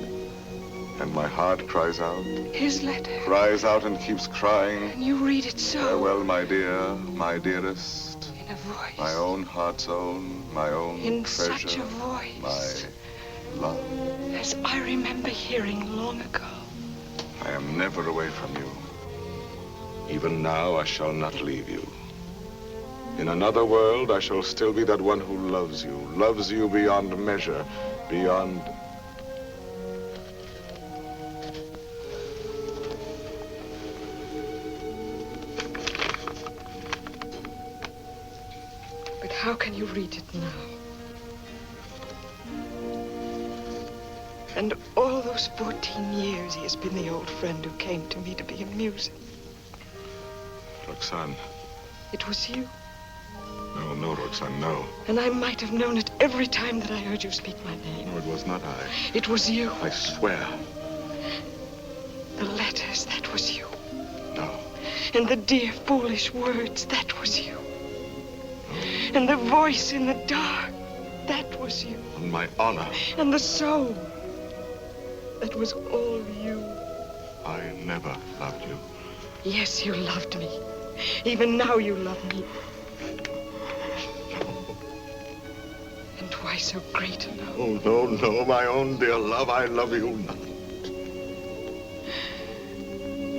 And my heart cries out. His letter. Cries out and keeps crying. And you read it so. Farewell, my dear, my dearest. In a voice. My own heart's own, my own in treasure. Such a voice. My love. As I remember hearing long ago. I am never away from you. Even now, I shall not leave you. In another world, I shall still be that one who loves you beyond measure, beyond... But how can you read it now? And all those 14 years he has been the old friend who came to me to be amusing. Roxanne. It was you. No, Roxanne, no. And I might have known it every time that I heard you speak my name. No, it was not I. It was you. I swear. The letters, that was you. No. And the dear, foolish words, that was you. And the voice in the dark, that was you. On my honor. And the soul, that was all you. I never loved you. Yes, you loved me. Even now you love me. And why so great a love? Oh, no, my own dear love, I love you not.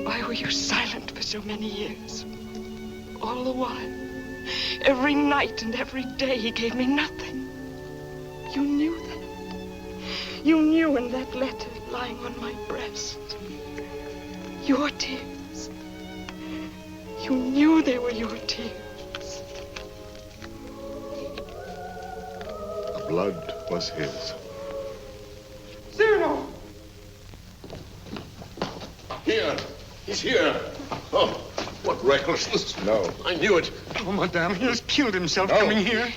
Why were you silent for so many years? All the while, every night and every day he gave me nothing. You knew that. You knew in that letter lying on my breast. Your tears. You knew they were your tears. The blood was his. Cyrano! Here. He's here. Oh, what recklessness. No. I knew it. Oh, madame, he has killed himself No. coming here.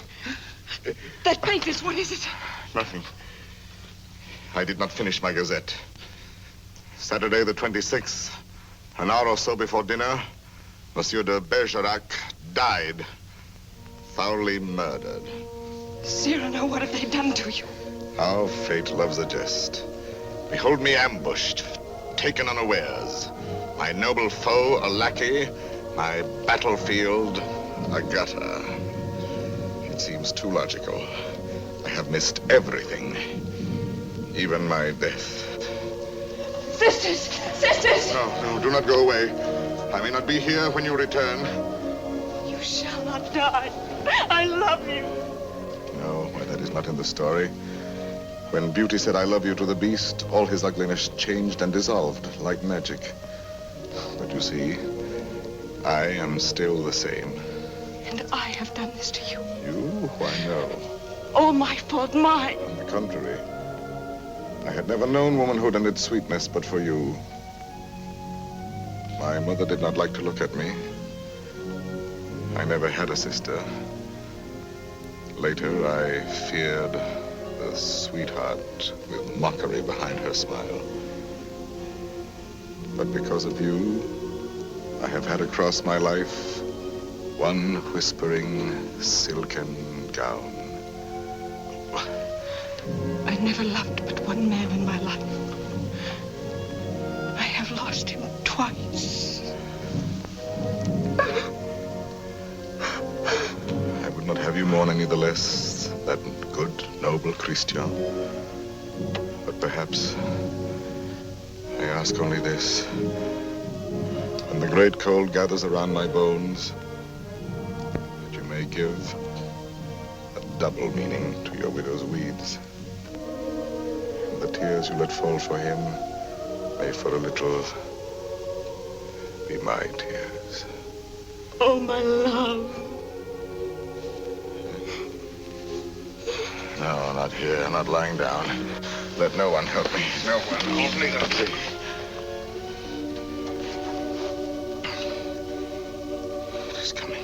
That papers, what is it? Nothing. I did not finish my gazette. Saturday the 26th, an hour or so before dinner, Monsieur de Bergerac died. Foully murdered. Cyrano, what have they done to you? How fate loves a jest. Behold me ambushed, taken unawares. My noble foe, a lackey. My battlefield, a gutter. It seems too logical. I have missed everything. Even my death. Sisters! Sisters! No, do not go away. I may not be here when you return. You shall not die. I love you. No, why, that is not in the story. When Beauty said I love you to the beast, all his ugliness changed and dissolved like magic. But you see, I am still the same. And I have done this to you. You? Why, no. All my fault, mine. On the contrary. I had never known womanhood and its sweetness but for you. My mother did not like to look at me. I never had a sister. Later, I feared the sweetheart with mockery behind her smile. But because of you, I have had across my life one whispering silken gown. I never loved but one man in my life. I have lost him twice. I would not have you mourn any the less that good, noble Christian. But perhaps I ask only this. When the great cold gathers around my bones, that you may give a double meaning to your widow's weeds. And the tears you let fall for him may for a little be my tears. Oh, my love. No, not here, not lying down. Let no one help me. No one, only the tree. It's coming.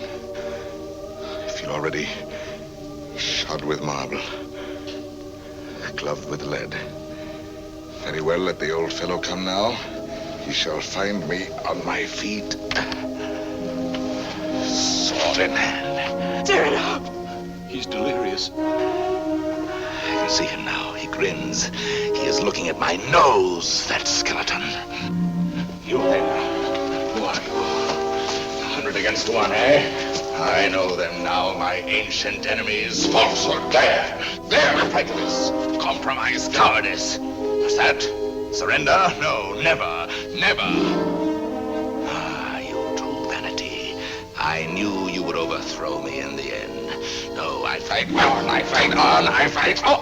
I feel already shod with marble, gloved with lead. Very well, let the old fellow come now. He shall find me on my feet. Sword in hand. Cyrano! He's delirious. I can see him now. He grins. He is looking at my nose, that skeleton. You there? Who are you? 100 against 1, eh? I know them now, my ancient enemies. Falsehood, dare prejudice, compromise, cowardice. What's that? Surrender? No, never, never. Ah, you true vanity. I knew you would overthrow me in the end. No, I fight on, I fight on, I fight on.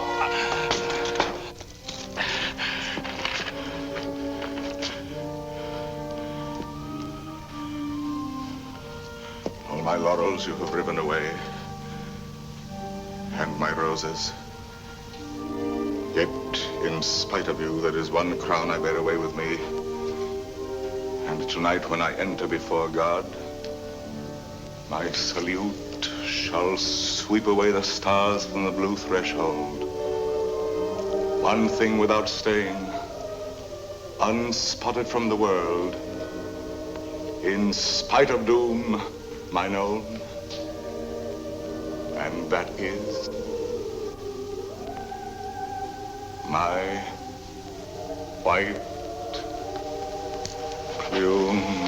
All my laurels you have riven away, and my roses. Yet, in spite of you, there is one crown I bear away with me. And tonight, when I enter before God, my salute shall sweep away the stars from the blue threshold. One thing without stain, unspotted from the world, in spite of doom, mine own, and that is my white plume.